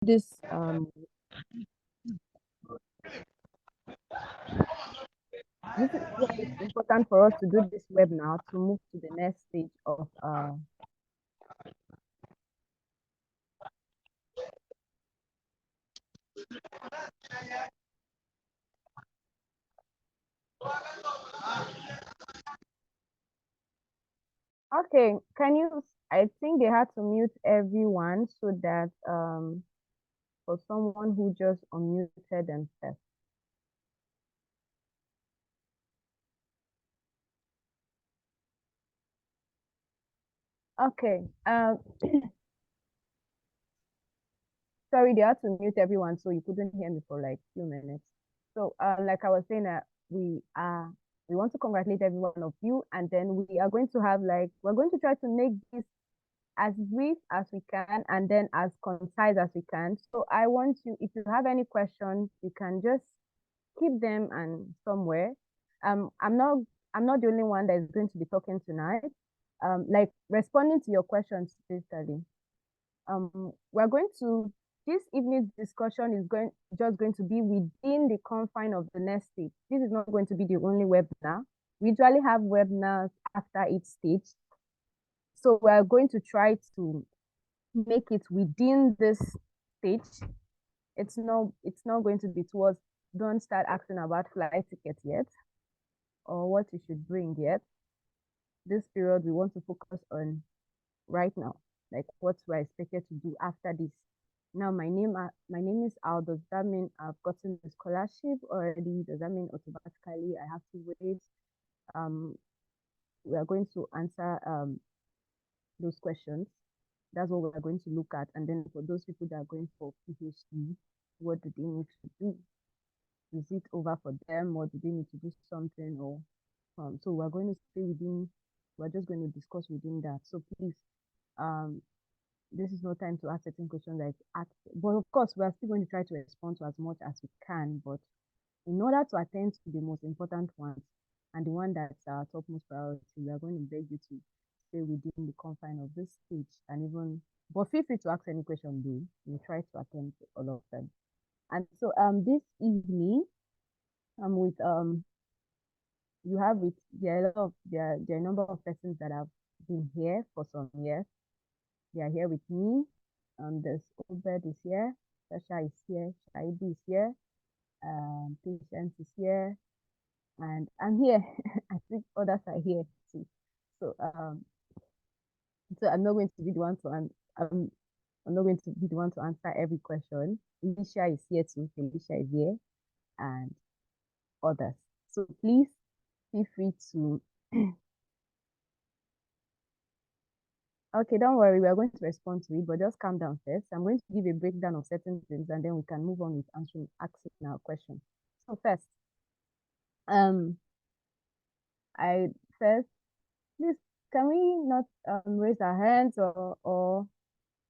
this this is why it's important for us to do this webinar to move to the next stage of okay, can you, I think they had to mute everyone so that for someone who just unmuted themselves. Okay, sorry, they had to mute everyone, so you couldn't hear me for like few minutes. So, like I was saying, we want to congratulate every one of you, and then we are going to have like we're going to try to make this as brief as we can and then as concise as we can. So I want you, if you have any questions, you can just keep them and somewhere. I'm not the only one that is going to be talking tonight. Like responding to your questions basically. We're going to this evening's discussion is going to be within the confine of the next stage. This is not going to be the only webinar. We usually have webinars after each stage. So we're going to try to make it within this stage. It's not going to be towards don't start asking about flight tickets yet or what you should bring yet. This period we want to focus on right now, like what we're expected to do after this. Now my name is Al. Does that mean I've gotten the scholarship already? Does that mean automatically I have to wait? We are going to answer those questions. That's what we're going to look at. And then for those people that are going for PhD, what do they need to do? Is it over for them or do they need to do something? Or so we're going to stay within, we're just going to discuss within that. So please, this is no time to ask certain questions like ask, but of course we're still going to try to respond to as much as we can. But in order to attend to the most important ones and the one that's our topmost priority, we are going to beg you to stay within the confine of this stage and even, but feel free to ask any question, do we try to attend to all of them. And so this evening, with you have with there are a lot of there are a number of persons that have been here for some years. They are here with me. There's Obed is here, Sasha is here, Shaibu is here, Patience is here, and I'm here. I think others are here too. So so I'm not going to be the one to I'm not going to be the one to answer every question. Alicia is here too. Felicia is here, and others. So please feel free to. Okay, don't worry. We are going to respond to it, but just calm down first. I'm going to give a breakdown of certain things, and then we can move on with asking our questions. So first, um, I first please can we not raise our hands or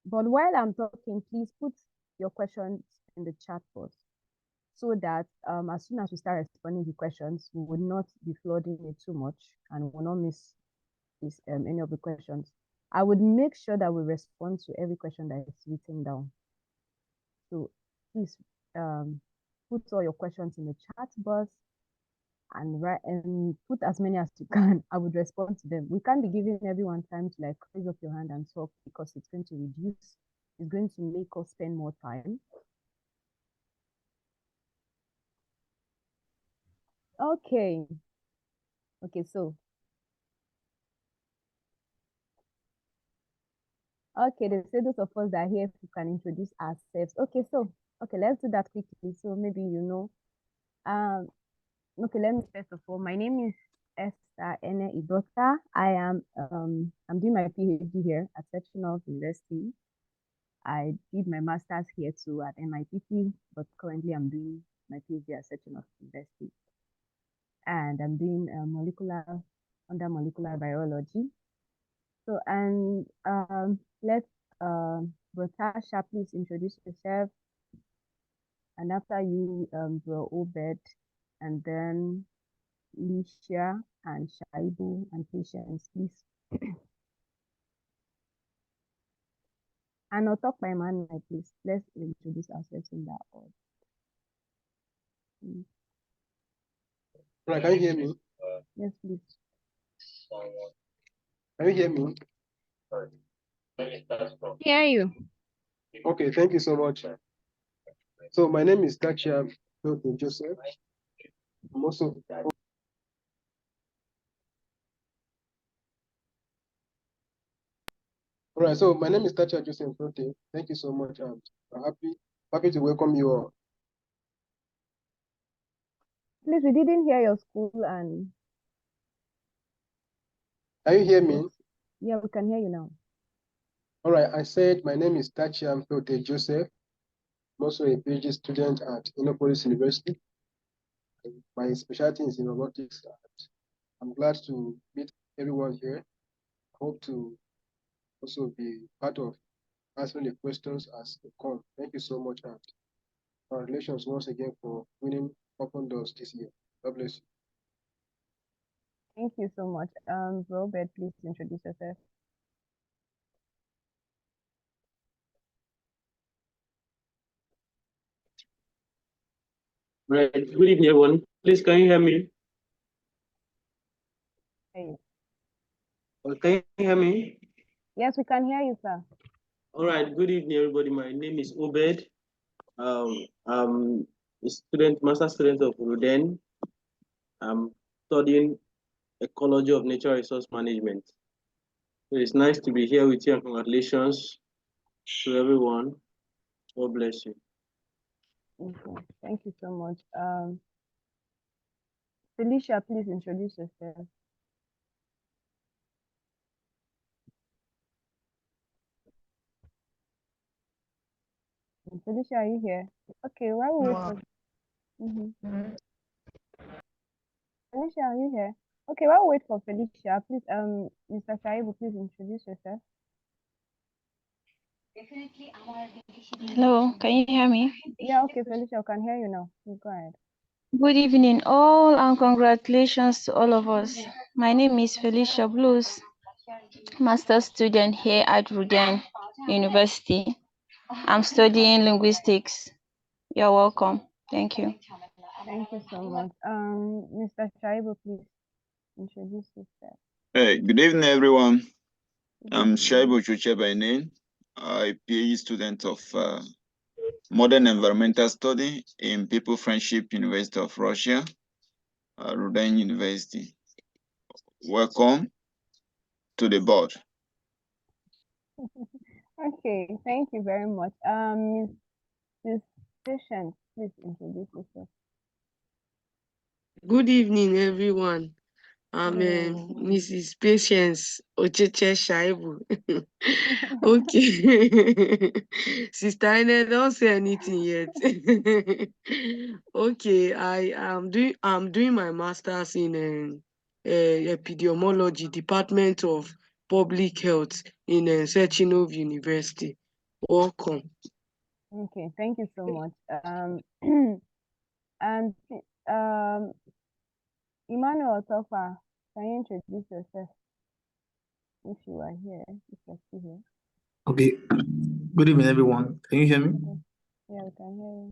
but while I'm talking, please put your questions in the chat box so that as soon as we start responding to questions, we will not be flooding it too much and will not miss any of the questions. I would make sure that we respond to every question that is written down. So please put all your questions in the chat box and write and put as many as you can. I would respond to them. We can't be giving everyone time to like raise up your hand and talk because it's going to reduce, it's going to make us spend more time. Okay. Okay, so okay, they say those of us that are here who can introduce ourselves. Okay, so okay, let's do that quickly. So maybe you know. Okay, let me first of all, my name is Esther Ene Idota. I'm doing my PhD here at Sectional University. I did my master's here too at MITT, but currently I'm doing my PhD at Sectional University. And I'm doing under molecular biology. So, and let Brotasha please introduce yourself. And after you, Bro Obed, and then Licia and Shaibu and Patience, please. And I'll talk by man, please. Let's introduce ourselves in that order. Right, can you hear me? Yes, please. Can you hear me? Hear you. Okay, thank you so much. So my name is Tachia Joseph. I'm also all right. So my name is Tachia Joseph. Thank you so much. I'm happy to welcome you all. Please, we didn't hear your school and. Can you hear me? Yeah, we can hear you now. All right. I said my name is Tachia Joseph. I'm also a PhD student at Innopolis University. My specialty is in robotics. I'm glad to meet everyone here. I hope to also be part of answering the questions as they come. Thank you so much, and congratulations once again for winning Open Doors this year. God bless you. Thank you so much. Robert, please introduce yourself. Right. Good evening, everyone. Please, can you hear me? Hey. Can you hear me? Yes, we can hear you, sir. All right. Good evening, everybody. My name is Obed. I'm a student, master student of Ruden. I'm studying ecology of natural resource management. So it's nice to be here with you, and congratulations to everyone. God bless you. Okay. Thank you so much. Felicia, please introduce yourself. Felicia, are you here? Okay, while we wait for Felicia, are you here? Okay, while we wait for Felicia, please, Mr. Shaibu, please introduce yourself. Hello, can you hear me? Yeah, okay, Felicia, I can hear you now. Please go ahead. Good evening, all, and congratulations to all of us. My name is Felicia Blues, master student here at Ruden University. I'm studying linguistics. You're welcome. Thank you. Thank you so much. Mr. Shaibu, please introduce yourself. Hey, good evening, everyone. Good I'm evening. Shaibu Chuche by name, a PhD student of Modern Environmental Study in People Friendship University of Russia, Ruden University. Welcome to the board. Okay, thank you very much. Ms. Patience, please introduce yourself. Good evening, everyone. I'm Mrs. Patience Ocheche Shaibu. Okay. Sister Ine, don't say anything yet. Okay, I'm doing my master's in epidemiology, Department of Public Health in Sechinov University. Welcome. Okay, thank you so much. And Emmanuel Tofa, can you introduce yourself if you are here, if you're still here? Okay. Good evening, everyone. Can you hear me? Yeah, we can hear you.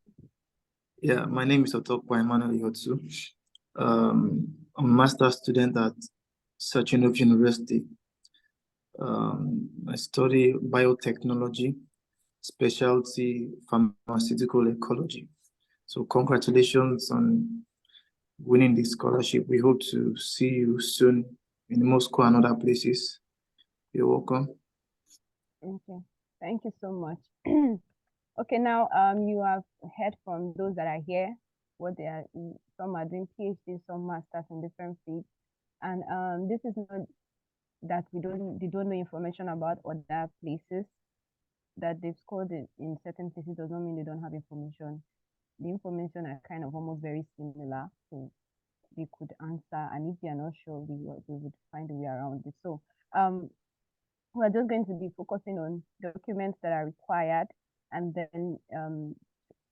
Yeah, my name is Otokwa Emmanuel Yotsu. I'm a master student at Sechinov University. I study biotechnology, specialty pharmaceutical ecology. So congratulations on winning this scholarship. We hope to see you soon in Moscow and other places. You're welcome. Okay, thank you so much. Okay, now you have heard from those that are here, what they are. Some are doing PhD, some masters in different fields, and this is not that they don't know information about other places. That they've scored in certain places does not mean they don't have information. The information are kind of almost very similar, so they could answer. And if they are not sure, we would find a way around it. So we're just going to be focusing on documents that are required, and then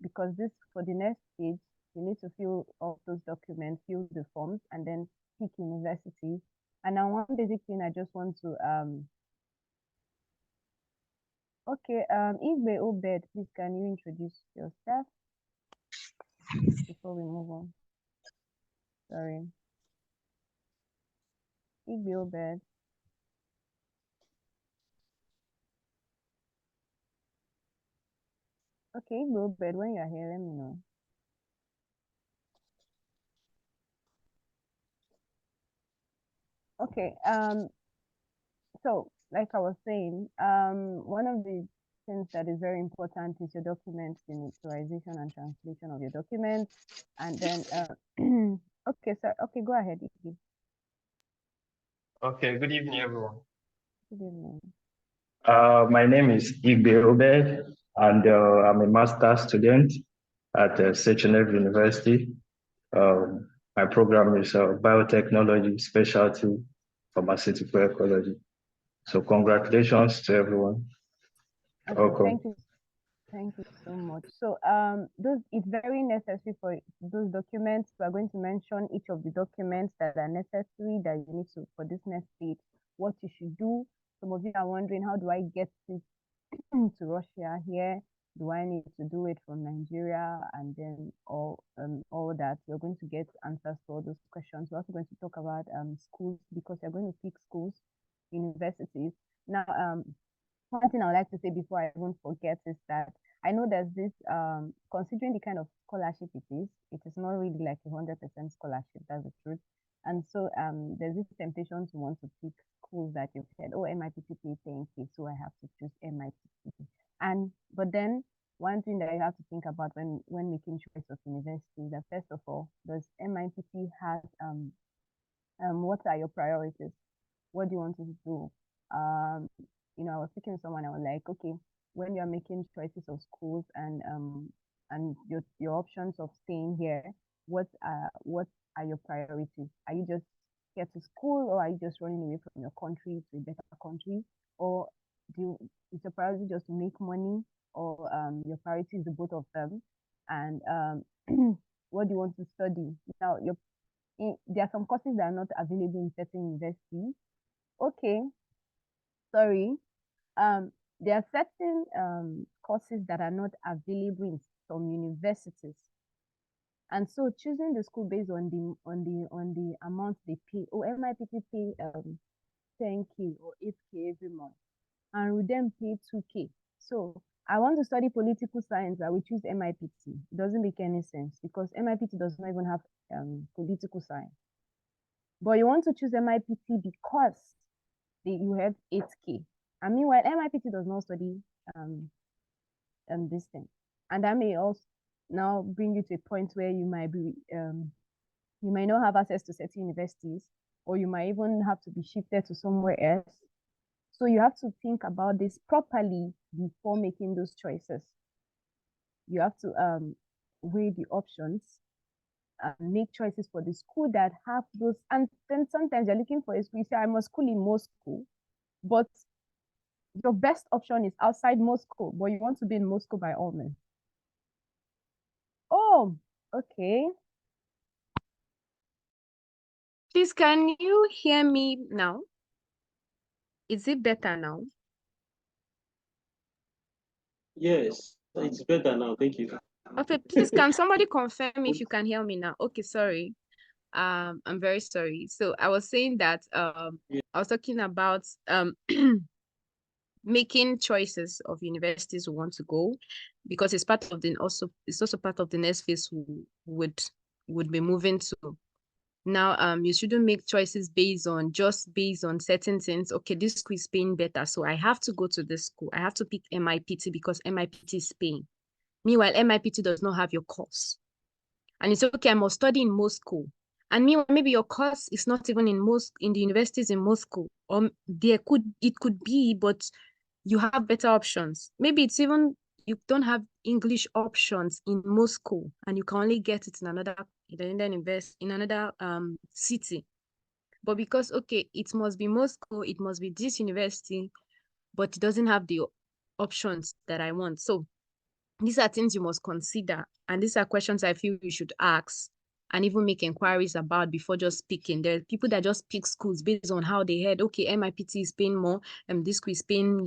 because this for the next stage, you need to fill all those documents, fill the forms, and then pick university. And now one basic thing I just want to Okay, Igbe Obed, please can you introduce yourself before we move on? Sorry. Igbe Obed. Okay, Igbe Obed, when you're here, let me know. Okay, so like I was saying, one of the things that is very important is your documents, the notarization and translation of your documents. And then, okay, so, okay, go ahead, Igbe. Okay, good evening, everyone. Good evening. My name is Igbe Obed, and I'm a master's student at Sechenov University. My program is biotechnology, specialty, pharmaceutical ecology. So congratulations to everyone. Okay, Welcome. Thank you so much. So those it's very necessary for those documents. We are going to mention each of the documents that are necessary that you need to for this next stage, what you should do. Some of you are wondering, how do I get this to Russia here? Do I need to do it from Nigeria? And then all that. You're going to get answers to all those questions. We're also going to talk about schools, because you're going to pick schools, universities. Now one thing I would like to say before I even forget is that I know there's this, considering the kind of scholarship it is not really like 100% scholarship, that's the truth. And so there's this temptation to want to pick schools that you've said, oh, MIPT pay 10K, so I have to choose MIPT. But then one thing that you have to think about when making choice of university is that, first of all, does MIPT has, what are your priorities? What do you want to do? I was speaking to someone, I was like, okay, when you're making choices of schools and your options of staying here, what are your priorities? Are you just here to school, or are you just running away from your country to a better country? Or is your priority just to make money, or your priority is the both of them? And what do you want to study? Now, there are some courses that are not available in certain universities. Okay, sorry. There are certain courses that are not available in some universities, and so choosing the school based on the amount they pay. Oh, MIPT pay 10K or 8K every month, and we then pay 2K. So I want to study political science, I will choose MIPT. It doesn't make any sense, because MIPT does not even have political science. But you want to choose MIPT because you have 8K. And meanwhile, MIPT does not study this thing. And that may also now bring you to a point where you might not have access to certain universities, or you might even have to be shifted to somewhere else. So you have to think about this properly before making those choices. You have to weigh the options and make choices for the school that have those. And then sometimes you're looking for a school, you say, I must school in Moscow, but your best option is outside Moscow, but you want to be in Moscow by all means. Oh, okay. Please, can you hear me now? Is it better now? Yes, it's better now. Thank you. Okay, please, can somebody confirm if you can hear me now? Okay, sorry. I'm very sorry. So I was saying that I was talking about making choices of universities we want to go, because it's part of it's also part of the next phase we would be moving to. Now, you shouldn't make choices based on certain things. Okay, this school is paying better, so I have to go to this school. I have to pick MIPT because MIPT is paying. Meanwhile, MIPT does not have your course. And it's okay, I must study in Moscow. And meanwhile, maybe your course is not even in the universities in Moscow. Or it could be, but you have better options. Maybe it's even you don't have English options in Moscow, and you can only get it in another city. But because it must be Moscow, it must be this university, but it doesn't have the options that I want. So these are things you must consider, and these are questions I feel you should ask and even make inquiries about before just picking. There are people that just pick schools based on how they heard, okay, MIPT is paying more, this school is paying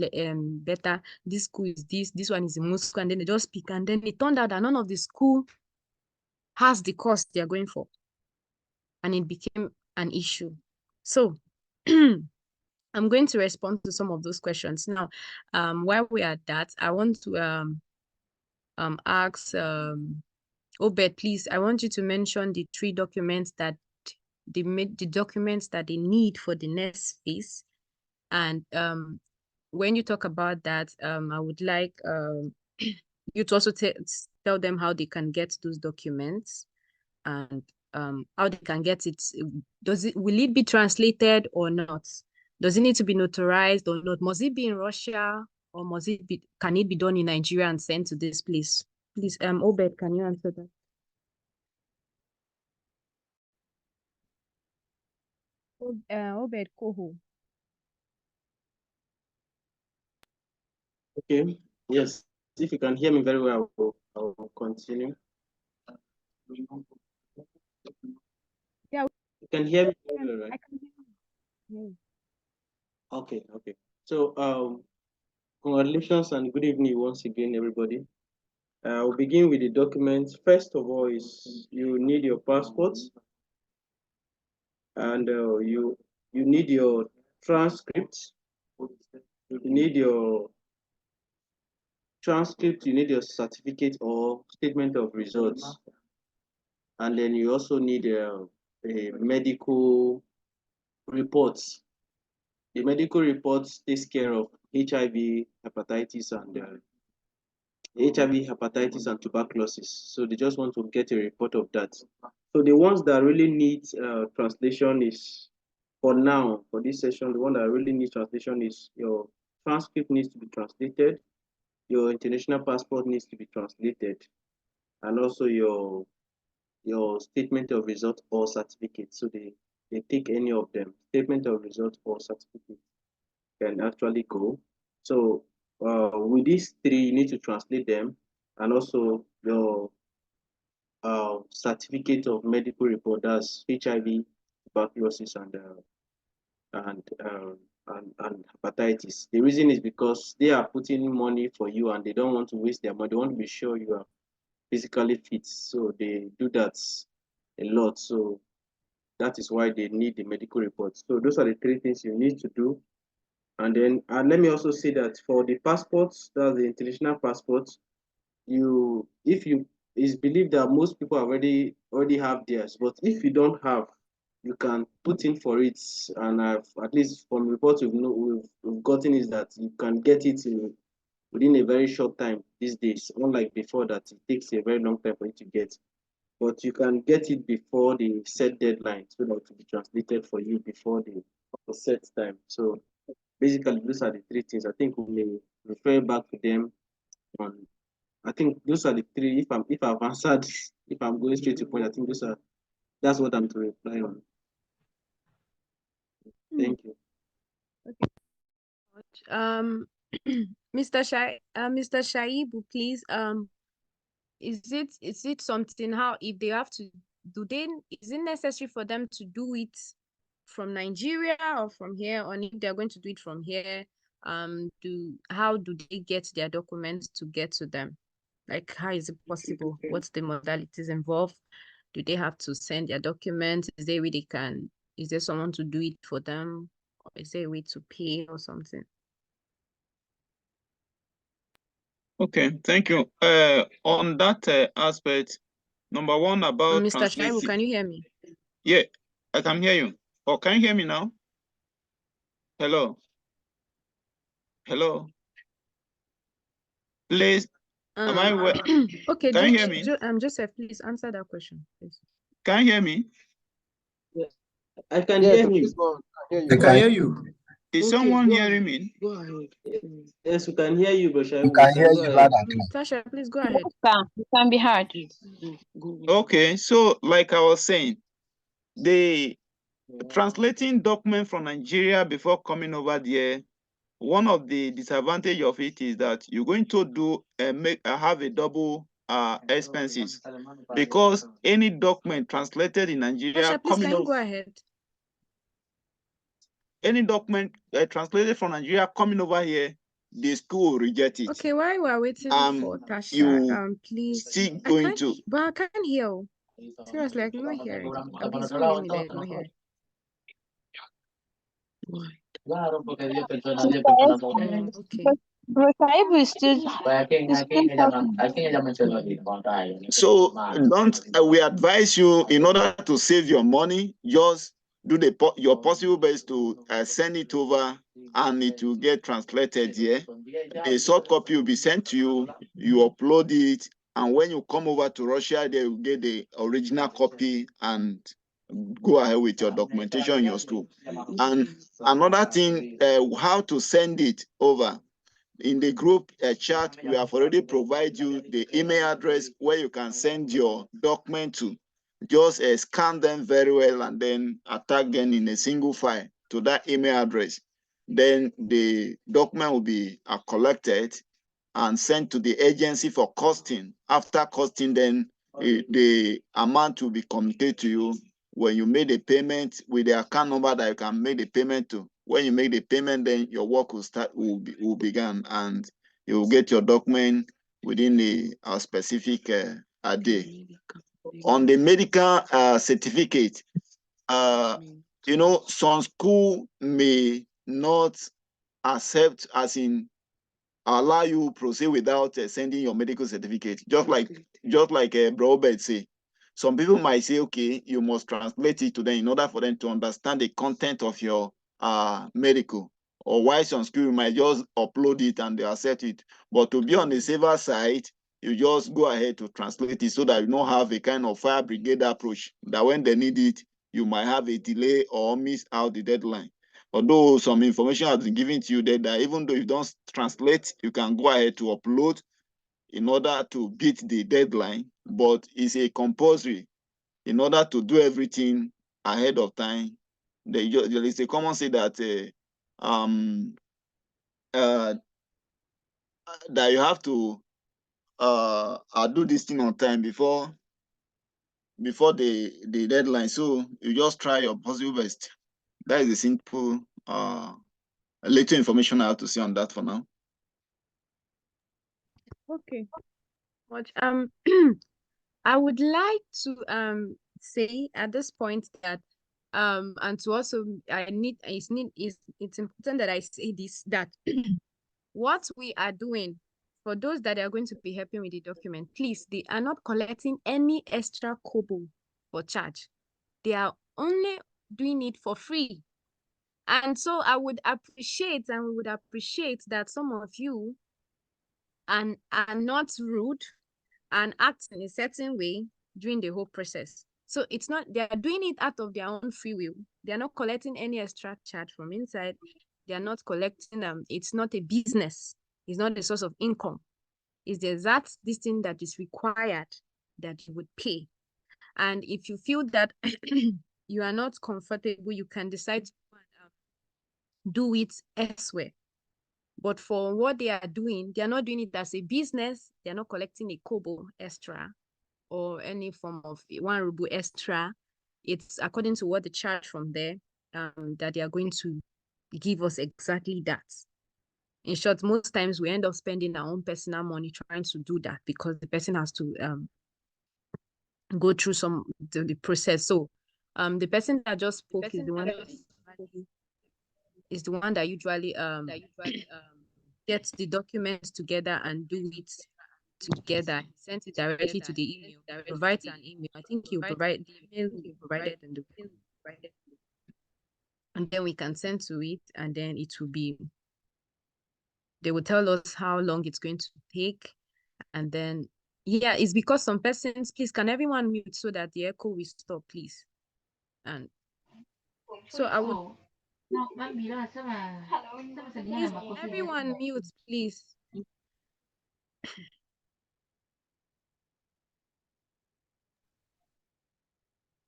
better, this school is this one is in Moscow, and then they just pick. And then it turned out that none of the school has the course they're going for. And it became an issue. So I'm going to respond to some of those questions. Now, while we are at that, I want to ask Obed, please, I want you to mention the three documents that the documents that they need for the next phase. And when you talk about that, I would like you to also tell them how they can get those documents and how they can get it. Will it be translated or not? Does it need to be notarized or not? Must it be in Russia, or can it be done in Nigeria and sent to this place? Please, Obed, can you answer that? Obed Koho. Okay. Yes. If you can hear me very well, I will continue. Yeah. You can hear me very well, right? I can hear you. Okay. So, congratulations and good evening once again, everybody. I'll begin with the documents. First of all, is you need your passport, and you need your transcript. You need your transcript. You need your certificate or statement of results, and then you also need a medical report. The medical report takes care of HIV, hepatitis, and tuberculosis. So they just want to get a report of that. So the ones that really need translation is, for now, for this session, the one that really needs translation is your transcript needs to be translated, your international passport needs to be translated, and also your statement of result or certificate. So they take any of them. Statement of result or certificate can actually go. So with these three, you need to translate them, and also your certificate of medical report, that's HIV, tuberculosis, and hepatitis. The reason is because they are putting money for you, and they don't want to waste their money. They want to be sure you are physically fit, so they do that a lot. So that is why they need the medical report. So those are the three things you need to do. And then let me also say that for the passports, that's the international passports, it's believed that most people already have theirs, but if you don't have, you can put in for it. And I've, at least from reports we've gotten, is that you can get it within a very short time these days, unlike before that it takes a very long time for you to get. But you can get it before the set deadline, so that it will be translated for you before the set time. So basically, those are the three things. I think we may refer back to them on. I think those are the three. If I've answered, if I'm going straight to point, I think that's what I'm to reply on. Thank you. Okay. Mr. Shaibu, please. Is it something, how, if they have to is it necessary for them to do it from Nigeria or from here, or if they're going to do it from here, how do they get their documents to get to them? Like, how is it possible? What's the modalities involved? Do they have to send their documents? Is there a way is there someone to do it for them? Or is there a way to pay or something? Okay, thank you. On that aspect, number one, about Mr. translating. Shaibu, can you hear me? Yeah, I can hear you. Oh, can you hear me now? Hello. Please, am I well? Okay, can you hear me? Joseph, please answer that question, please. Can you hear me? Yes, I can hear him. I can hear you. Is someone hearing me? Go ahead. Yes, we can hear you, Bashar. We can hear you loud and clear. Tasha, please go ahead. It can be hard. Okay, so like I was saying, the translating document from Nigeria before coming over there, one of the disadvantage of it is that you're going to have a double expenses, because any document translated in Nigeria Tasha, please, can you go ahead? Any document translated from Nigeria coming over here, the school will reject it. Okay, while we're waiting for You Tasha, please. still going to. But I can't hear. Seriously, I cannot hear it. I've been so many days not hear. Okay. So don't we advise you, in order to save your money, just do your possible best to send it over, and it will get translated here. A soft copy will be sent to you. You upload it, and when you come over to Russia, they will get the original copy and go ahead with your documentation in your school. And another thing, how to send it over. In the group chat, we have already provided you the email address where you can send your document to. Just scan them very well and then attach them in a single file to that email address. Then the document will be collected and sent to the agency for costing. After costing, then the amount will be communicated to you. When you make the payment with the account number that you can make the payment to, when you make the payment, then your work will begin, and you will get your document within the specific day. On the medical certificate, you know, some school may not accept, as in allow you proceed without sending your medical certificate. Just like Robert say, some people might say, okay, you must translate it to them in order for them to understand the content of your medical. Or why some school might just upload it and they accept it. But to be on the safer side, you just go ahead to translate it so that you don't have a kind of fire brigade approach, that when they need it, you might have a delay or miss out the deadline. Although some information has been given to you that even though you don't translate, you can go ahead to upload in order to beat the deadline, but it's a compulsory in order to do everything ahead of time. There is a common say that that you have to do this thing on time before the deadline. So you just try your possible best. That is a simple little information I have to say on that for now. Okay. Much. I would like to say at this point that and to also it's important that I say this, that what we are doing for those that are going to be helping with the document, please, they are not collecting any extra kobo for charge. They are only doing it for free. And so I would appreciate, and we would appreciate that some of you are not rude and act in a certain way during the whole process. So it's not, they are doing it out of their own free will. They are not collecting any extra charge from inside. They are not collecting it's not a business. It's not a source of income. It's the exact this thing that is required that you would pay. And if you feel that you are not comfortable, you can decide to do it elsewhere. But for what they are doing, they are not doing it as a business. They are not collecting a kobo extra or any form of 1 ruble extra. It's according to what they charge from there, that they are going to give us exactly that. In short, most times we end up spending our own personal money trying to do that because the person has to go through the process. So the person that just spoke is the one that usually gets the documents together and do it together. He sent it directly to the email, provides an email. I think he'll provide the email will be provided and then we can send to it, and then it will be, they will tell us how long it's going to take. And then, yeah, it's because some persons, please, can everyone mute so that the echo will stop, please? And so I would, please, everyone mute, please.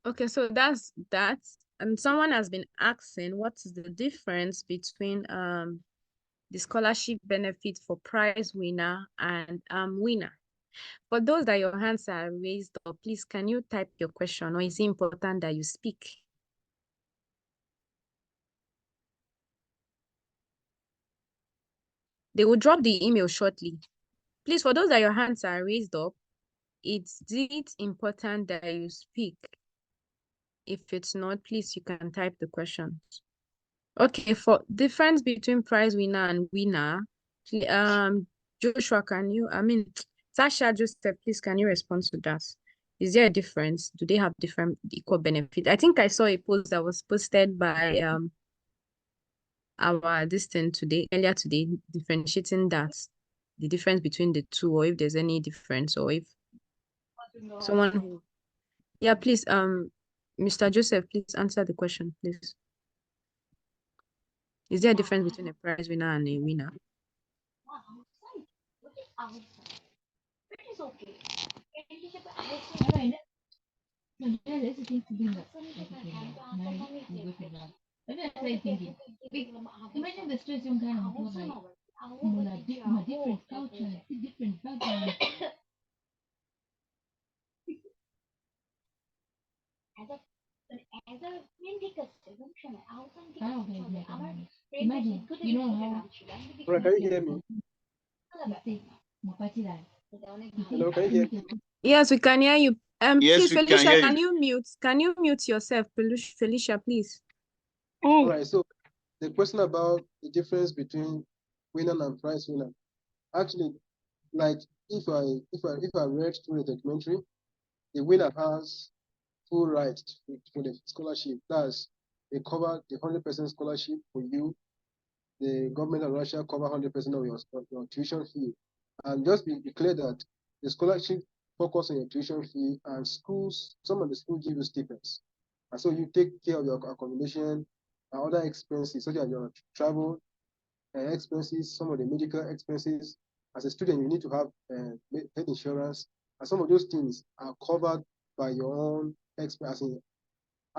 Okay, so that's that. And someone has been asking, what is the difference between the scholarship benefit for prize winner and winner? For those that your hands are raised up, please, can you type your question, or is it important that you speak? They will drop the email shortly. Please, for those that your hands are raised up, it's important that you speak. If it's not, please, you can type the questions. Okay, for difference between prize winner and winner, Joshua, Sasha, Joseph, please, can you respond to that? Is there a difference? Do they have different equal benefit? I think I saw a post that was posted by our assistant earlier today, differentiating that the difference between the two, or if there's any difference, or if someone who, yeah, please, Mr. Joseph, please answer the question, please. Is there a difference between a prize winner and a winner? Imagine the stress yung kind of go like different culture, different background. Imagine, you know how. Right, can you hear me? Hello, can you hear me? Yes, we can hear you. Yes, Please, we can Felicia, hear can you. you mute? Can you mute yourself, Felicia, please? All right, so the question about the difference between winner and prize winner. Actually, like if I read through the documentary, the winner has full right to the scholarship. That's they cover the 100% scholarship for you. The government of Russia cover 100% of your tuition fee. And just be clear that the scholarship focus on your tuition fee, and schools, some of the schools give you stipends. And so you take care of your accommodation and other expenses, such as your travel expenses, some of the medical expenses. As a student, you need to have health insurance, and some of those things are covered by your own expenses,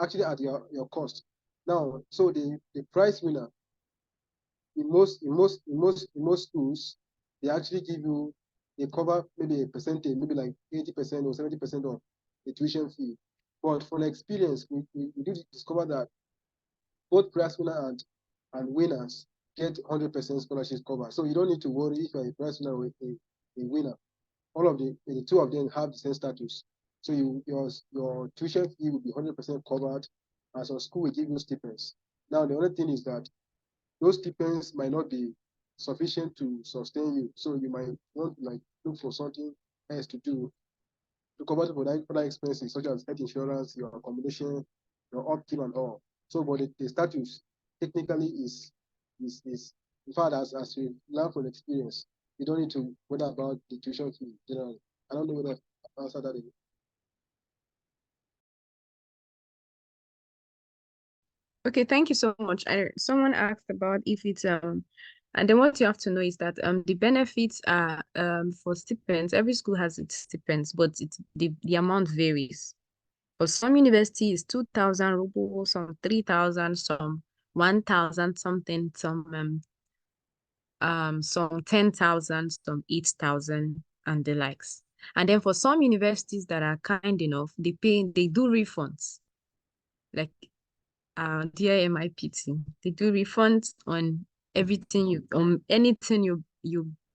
actually at your cost. Now, so the prize winner in most schools, they actually give you, they cover maybe a percentage, maybe like 80% or 70% of the tuition fee. But from experience, we do discover that both prize winner and winners get 100% scholarships covered. So you don't need to worry if you're a prize winner or a winner. All of the two of them have the same status. So your tuition fee will be 100% covered, as a school will give you stipends. Now the other thing is that those stipends might not be sufficient to sustain you. So you might want to like look for something else to do to cover for other expenses such as health insurance, your accommodation, your upkeep and all. So but the status technically is in fact as we learn from experience, you don't need to worry about the tuition fee generally. I don't know whether I answered that. Okay, thank you so much. Someone asked about if it's and then what you have to know is that the benefits are for stipends. Every school has its stipends, but the amount varies. For some universities, 2,000 rubles, some 3,000, some 1,000 something, some 10,000, some 8,000, and the likes. And then for some universities that are kind enough, they do refunds. Like dear MIPT, they do refunds on everything anything you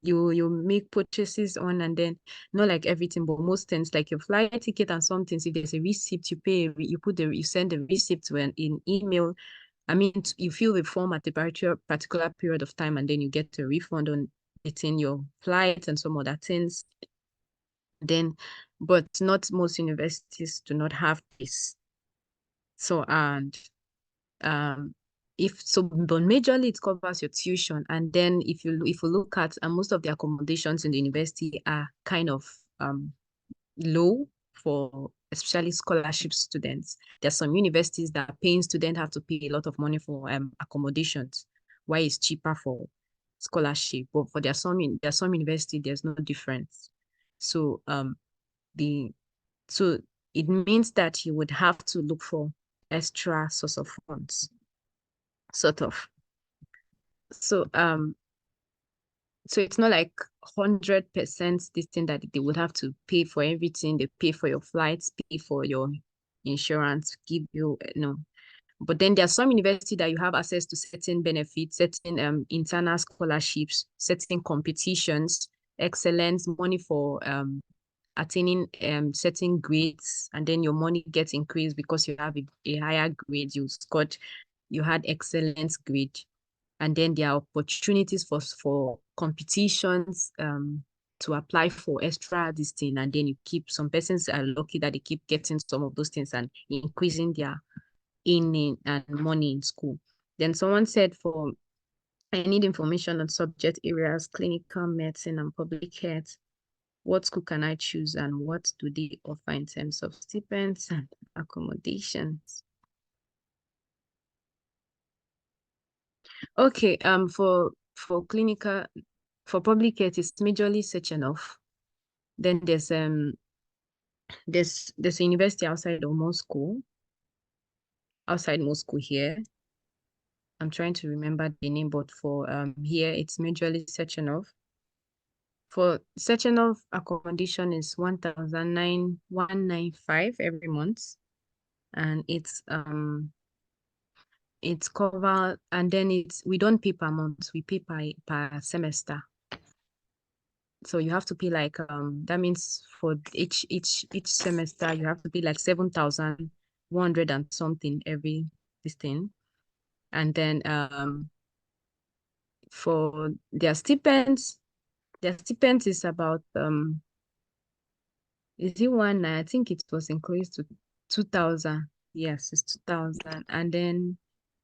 make purchases on, and then not like everything, but most things like your flight ticket and some things. If there's a receipt, you pay. You send the receipt to an email. I mean, you fill the form at a particular period of time, and then you get a refund on getting your flight and some other things. Then, but not most universities do not have this. So, and but majorly it covers your tuition, and then if you look at most of the accommodations in the university are kind of low for especially scholarship students. There's some universities that paying students have to pay a lot of money for accommodations, why it's cheaper for scholarship. But for some university, there's no difference. So so it means that you would have to look for extra source of funds, sort of. So So it's not like 100% this thing that they would have to pay for everything. They pay for your flights, pay for your insurance, give you no. But then there are some universities that you have access to certain benefits, certain internal scholarships, certain competitions, excellence, money for attaining certain grades, and then your money gets increased because you have a higher grade. You had excellence grade. And then there are opportunities for competitions to apply for extra this thing. And then some persons are lucky that they keep getting some of those things and increasing their in and money in school. Then someone said, I need information on subject areas, clinical medicine and public health. What school can I choose and what do they offer in terms of stipends and accommodations? Okay, for public health, it's majorly Sechenov. Then there's a university outside Moscow here. I'm trying to remember the name, but for here it's majorly Sechenov. For Sechenov, accommodation is 1,195 every month, and it's covered, and then we don't pay per month, we pay per semester. So you have to pay like that means for each semester you have to pay like 7,100 and something every this thing. And then for their stipends is about is it 1 I think it was increased to 2,000. Yes, it's 2,000. And then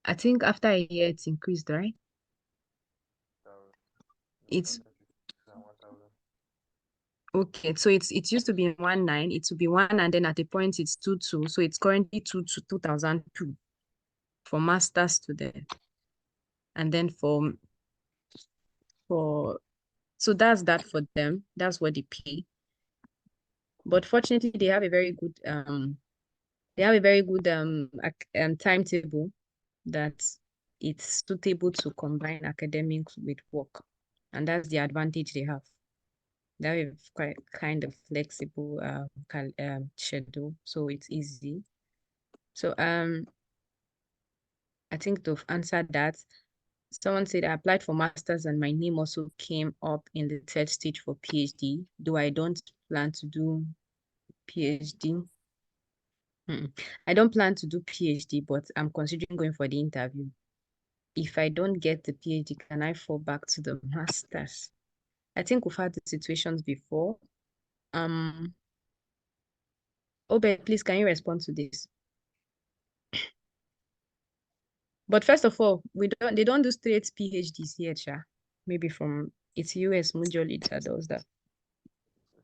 I think after a year it's increased, right? It's okay, so it used to be 1,900, it will be 1, and then at a point it's 2,200. So it's currently 2,002 for master student. And then so that's that for them. That's what they pay. But fortunately, they have a very good timetable that it's suitable to combine academics with work, and that's the advantage they have. They have a quite kind of flexible schedule, so it's easy. So I think to answer that, someone said I applied for masters and my name also came up in the third stage for PhD, though I don't plan to do PhD. I don't plan to do PhD, but I'm considering going for the interview. If I don't get the PhD, can I fall back to the masters? I think we've had the situations before. Obed, please, can you respond to this? But first of all, they don't do straight PhDs here, Cha. Maybe it's US majorly that does that.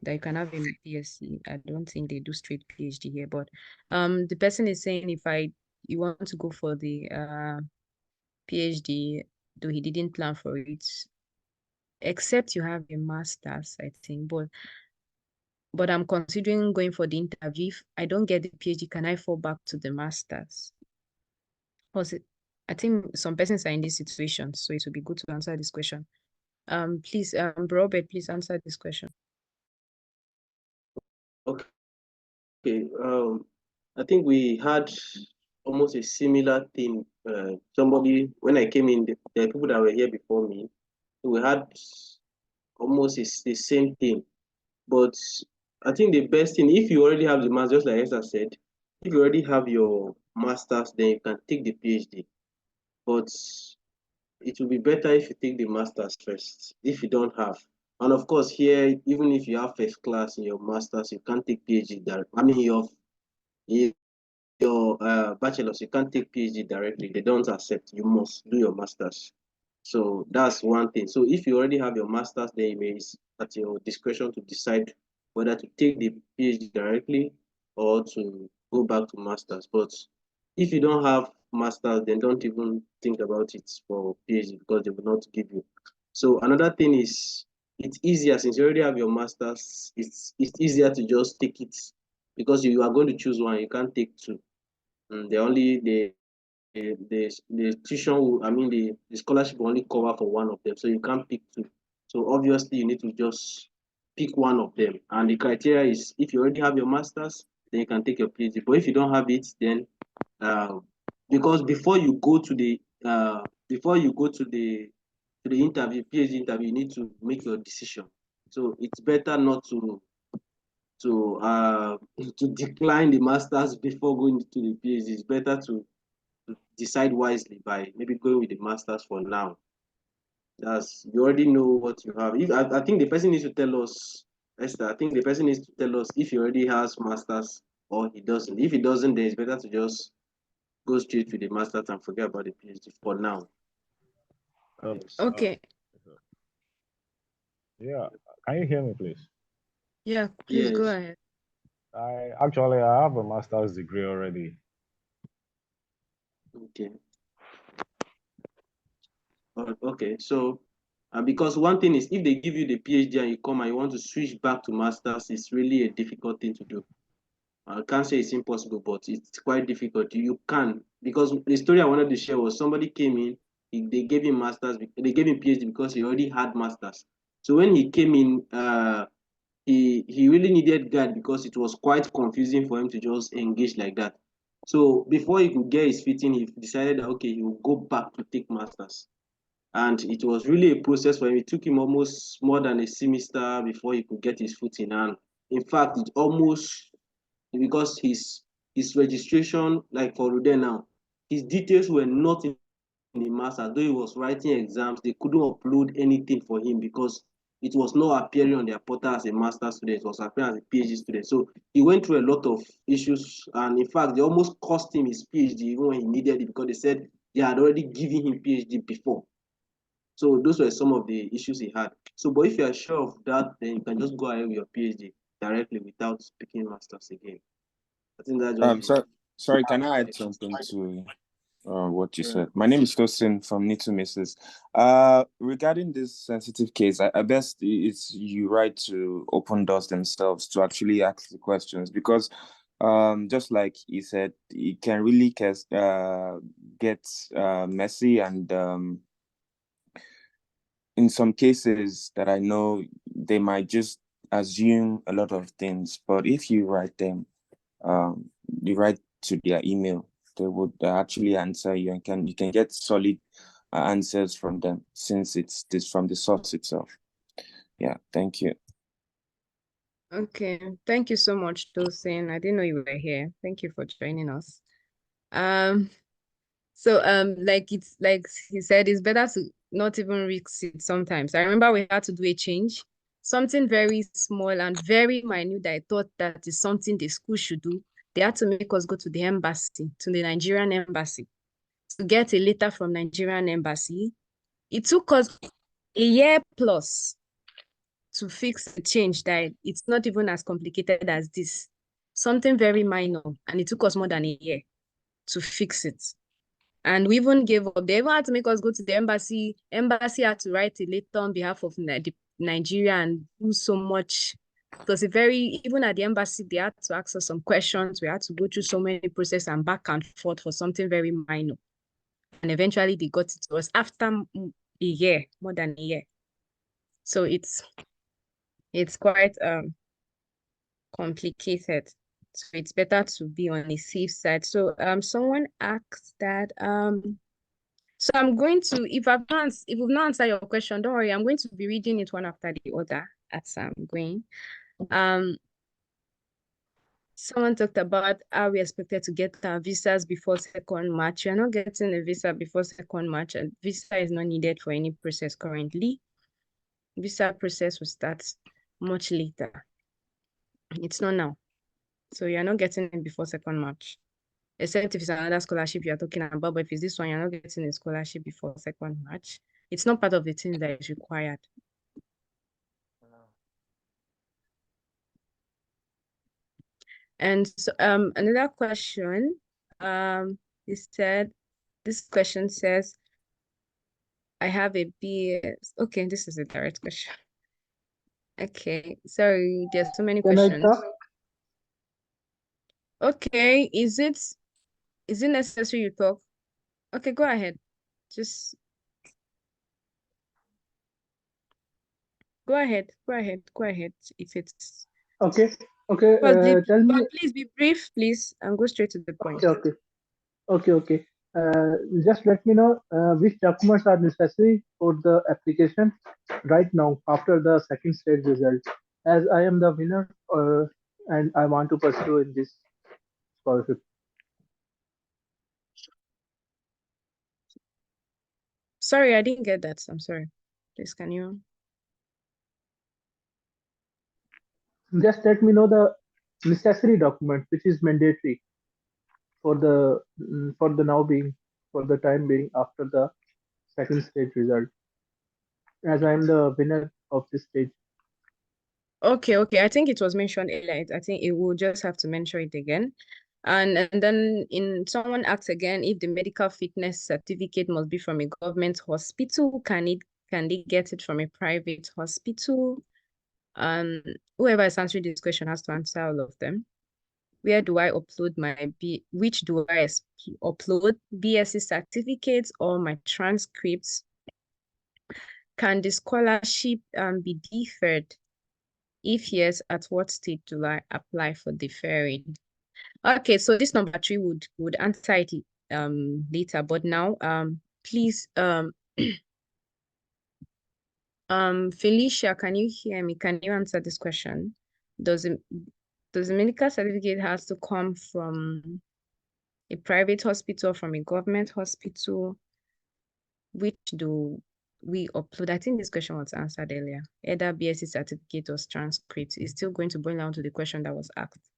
That you can have a PSc. I don't think they do straight PhD here. But the person is saying if you want to go for the PhD, though he didn't plan for it, except you have a master's, I think. But I'm considering going for the interview. If I don't get the PhD, can I fall back to the master's? I think some persons are in this situation, so it would be good to answer this question. Please, Robert, please answer this question. Okay. I think we had almost a similar thing. When I came in, the people that were here before me, we had almost the same thing. But I think the best thing, if you already have the master, just like Esther said, if you already have your master's, then you can take the PhD. But it will be better if you take the master's first, if you don't have. And of course, here, even if you have first class in your master's, you can't take PhD direct. I mean, your bachelor's, you can't take PhD directly. They don't accept. You must do your master's. So that's one thing. So if you already have your master's, then it is at your discretion to decide whether to take the PhD directly or to go back to master's. But if you don't have master's, then don't even think about it for PhD because they will not give you. So another thing is it's easier since you already have your master's, it's easier to just take it because you are going to choose one, you can't take two. The tuition will, I mean the scholarship will only cover for one of them, so you can't pick two. So obviously you need to just pick one of them. And the criteria is if you already have your master's, then you can take your PhD. But if you don't have it, then because before you go to the interview, PhD interview, you need to make your decision. So it's better not to to decline the masters before going to the PhD. It's better to decide wisely by maybe going with the masters for now. That's you already know what you have. If I think the person needs to tell us, Esther. I think the person needs to tell us if he already has masters or he doesn't. If he doesn't, then it's better to just go straight to the masters and forget about the PhD for now. Yes. Okay. Yeah, can you hear me, please? Yeah, please go Yes. ahead. I have a master's degree already. Okay. Okay. So, because one thing is, if they give you the PhD and you come and you want to switch back to masters, it's really a difficult thing to do. I can't say it's impossible, but it's quite difficult. You can, because the story I wanted to share was somebody came in, they gave him masters, they gave him PhD because he already had masters. So when he came in, he really needed guide because it was quite confusing for him to just engage like that. So before he could get his fitting, he decided that okay, he will go back to take masters. And it was really a process for him. It took him almost more than a semester before he could get his footing. And in fact, it almost because his registration, like for Rude now, his details were not in the master. Though he was writing exams, they couldn't upload anything for him because it was not appearing on their portal as a master student, it was appearing as a PhD student. So he went through a lot of issues, and in fact, they almost cost him his PhD even when he needed it because they said they had already given him PhD before. So those were some of the issues he had. So, but if you are sure of that, then you can just go ahead with your PhD directly without picking masters again. I think that's just Sorry, can I add something to what you said? My name is Tosin from Nitu Mrs. Regarding this sensitive case, I best it's you right to open doors themselves to actually ask the questions because just like you said, it can really get messy and in some cases that I know they might just assume a lot of things, but if you write them, you write to their email, they would actually answer you and you can get solid answers from them since it's this from the source itself. Yeah, thank you. Okay, thank you so much, Tosin. I didn't know you were here. Thank you for joining us. So like it's like he said, it's better to not even risk it sometimes. I remember we had to do a change, something very small and very minute that I thought that is something the school should do. They had to make us go to the embassy, to the Nigerian embassy, to get a letter from Nigerian embassy. It took us a year plus to fix the change that it's not even as complicated as this. Something very minor, and it took us more than a year to fix it. And we even gave up. They even had to make us go to the embassy. Embassy had to write a letter on behalf of Nigeria and do so much. It was a very, even at the embassy, they had to ask us some questions. We had to go through so many processes and back and forth for something very minor. And eventually they got it to us after a year, more than a year. So it's quite complicated. So it's better to be on the safe side. So someone asked that so I'm going to, if we've not answered your question, don't worry, I'm going to be reading it one after the other as I'm going. Someone talked about how we expected to get our visas before 2nd March. You're not getting a visa before 2nd March, and visa is not needed for any process currently. Visa process will start much later. It's not now. So you're not getting it before 2nd March. Except if it's another scholarship you're talking about, but if it's this one, you're not getting a scholarship before 2nd March. It's not part of the thing that is required. And so another question, is said, this question says, I have a BS. Okay, this is a direct question. Okay, sorry, there's so many questions. Okay, is it necessary you talk? Okay, go ahead. Just Go ahead. If it's Okay, okay. but Tell me. please be brief, please, and go straight to the point. Okay, okay, okay. Just let me know which documents are necessary for the application right now after the second stage result. As I am the winner, and I want to pursue in this scholarship. Sorry, I didn't get that. I'm sorry. Please, can you? Just let me know the necessary document which is mandatory for the now being for the time being after the second stage result. As I am the winner of this stage. Okay. I think it was mentioned earlier. I think it will just have to mention it again. And then in someone asks again if the medical fitness certificate must be from a government hospital, can they get it from a private hospital? Whoever is answering this question has to answer all of them. Where do I upload which do I upload? BSc certificates or my transcripts? Can the scholarship be deferred? If yes, at what stage do I apply for deferring? Okay, so this number 3 would answer it later, but now please Felicia, can you hear me? Can you answer this question? Does the medical certificate has to come from a private hospital, from a government hospital? Which do we upload? I think this question was answered earlier. Either BSc certificate or transcript. It's still going to boil down to the question that was asked.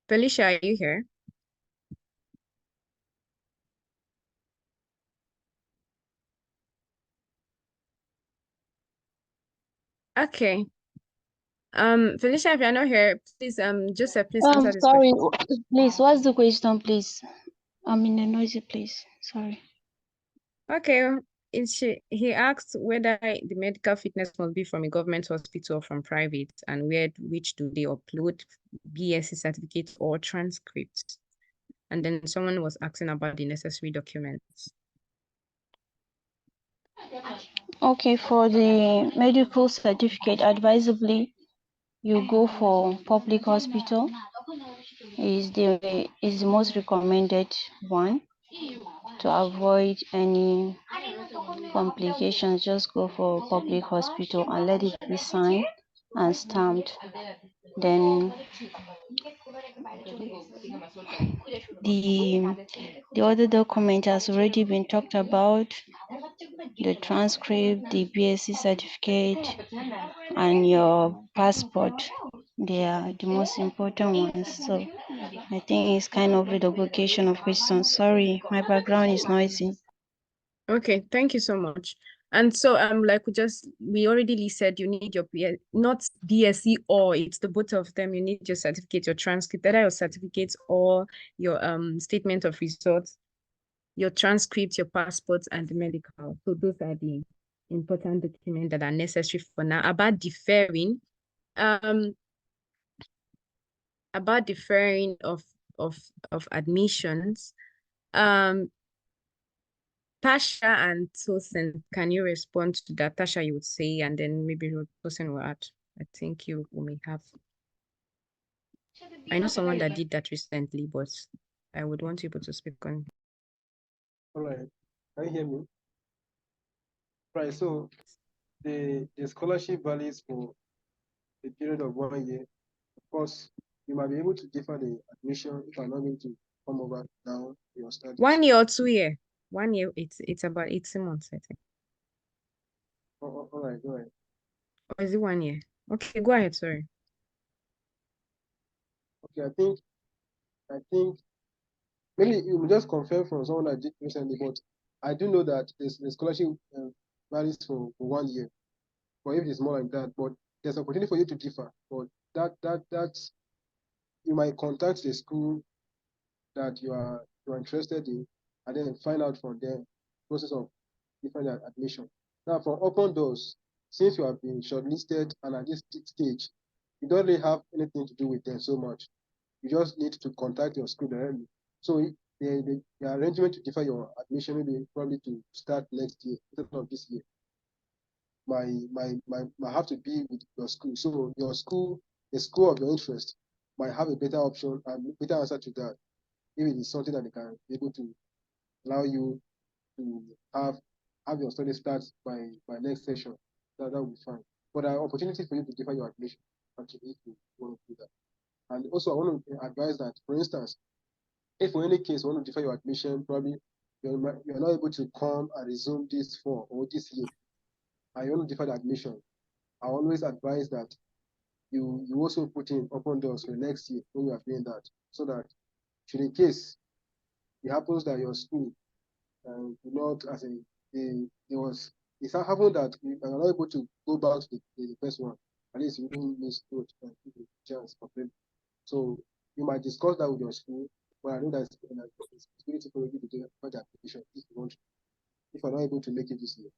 Felicia, are you here? Okay. Felicia, if you're not here, please, Joseph, please answer this Sorry, question. please, what's the question, please? I'm in a noisy place. Sorry. Okay. He asked whether the medical fitness must be from a government hospital or from private, and which do they upload, BSc certificate or transcripts? And then someone was asking about the necessary documents. Okay, for the medical certificate, advisably, you go for public hospital. Is the most recommended one to avoid any complications. Just go for public hospital and let it be signed and stamped. Then the other document has already been talked about, the transcript, the BSc certificate, and your passport. They are the most important ones. So I think it's kind of a duplication of questions. Sorry, my background is noisy. Okay, thank you so much. And so like we already said, you need your not BSc, or it's the both of them. You need your certificate, your transcript, either your certificate or your statement of results, your transcript, your passport, and the medical. So those are the important documents that are necessary for now. About deferring of admissions, Tasha and Tosin, can you respond to that? Tasha, you would say, and then maybe Tosin will add. I think you may have. I know someone that did that recently, but I would want people to speak on. All right. Can you hear me? Right. So the scholarship values for a period of 1 year. Of course, you might be able to defer the admission if I'm not going to come over down your studies. 1 year or 2 year? 1 year, it's about 18 months, I think. All right, go ahead. Or is it 1 year? Okay, go ahead, sorry. Okay, I think maybe you will just confirm from someone that did recently, but I do know that the scholarship varies for 1 year, or if it's more like that, but there's opportunity for you to differ. But that's you might contact the school that you are interested in, and then find out from them process of different admission. Now, for open doors, since you have been shortlisted and at this stage, you don't really have anything to do with them so much. You just need to contact your school directly. So the arrangement to defer your admission maybe probably to start next year instead of this year might have to be with your school. So your school, the school of your interest, might have a better option and better answer to that. If it is something that they can be able to allow you to have your study start by next session, that will be fine. But there are opportunities for you to defer your admission actually if you want to do that. And also I want to advise that, for instance, if for any case you want to defer your admission, probably you're not able to come and resume this fall or this year, and you want to defer the admission, I always advise that you also put in open doors for next year when you are doing that, so that should in case it happens that your school do not as a it's happened that you are not able to go back to the first one, at least you wouldn't miss good and give a chance for them. So you might discuss that with your school, but I know that it's possibility for you to do further application if you want to, if you're not able to make it this year.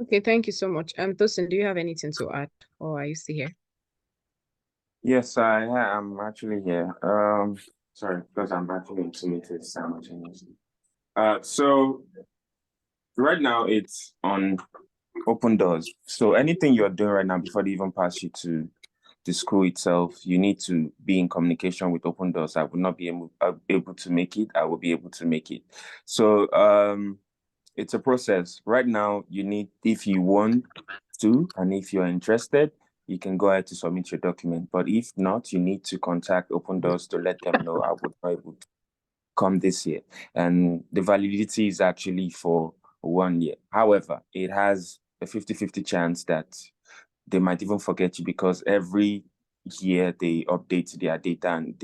Okay, thank you so much. Tosin, do you have anything to add, or are you still here? Yes, I'm actually here. Sorry, because I'm actually into simultaneously. So right now it's on open doors. So anything you're doing right now before they even pass you to the school itself, you need to be in communication with open doors. I would not be able to make it. I will be able to make it. So it's a process. Right now, you need, if you want to, and if you're interested, you can go ahead to submit your document. But if not, you need to contact Open Doors to let them know I would not able to come this year. And the validity is actually for 1 year. However, it has a 50-50 chance that they might even forget you, because every year they update their data, and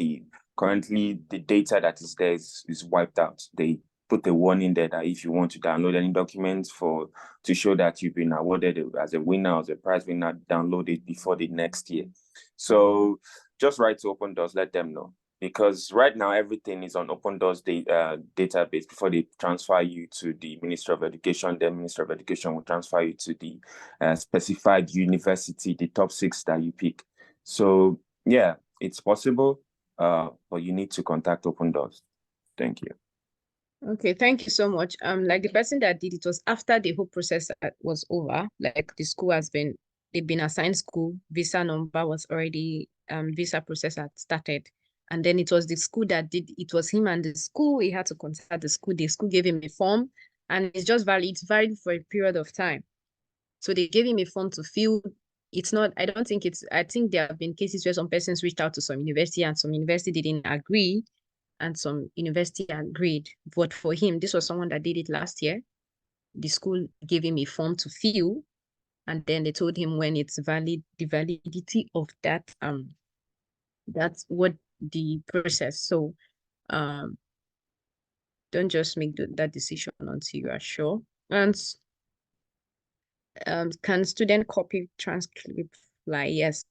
currently the data that is there is wiped out. They put a warning there that if you want to download any documents to show that you've been awarded as a winner, as a prize winner, download it before the next year. So just write to Open Doors, let them know. Because right now everything is on Open Doors database before they transfer you to the Ministry of Education. Then Ministry of Education will transfer you to the specified university, the top 6 that you pick. So yeah, it's possible, but you need to contact Open Doors. Thank you. Okay, thank you so much. Like the person that did it was after the whole process was over. Like the school they've been assigned school, visa number was already visa process had started. And then it was the school that did it was him and the school. He had to contact the school. The school gave him a form, and it's just valid. It's valid for a period of time. So they gave him a form to fill. It's not. I think there have been cases where some persons reached out to some university and some university didn't agree, and some university agreed. But for him, this was someone that did it last year. The school gave him a form to fill, and then they told him when it's valid, the validity of that. That's what the process. So, don't just make that decision until you are sure. And can student copy transcript fly? Yes,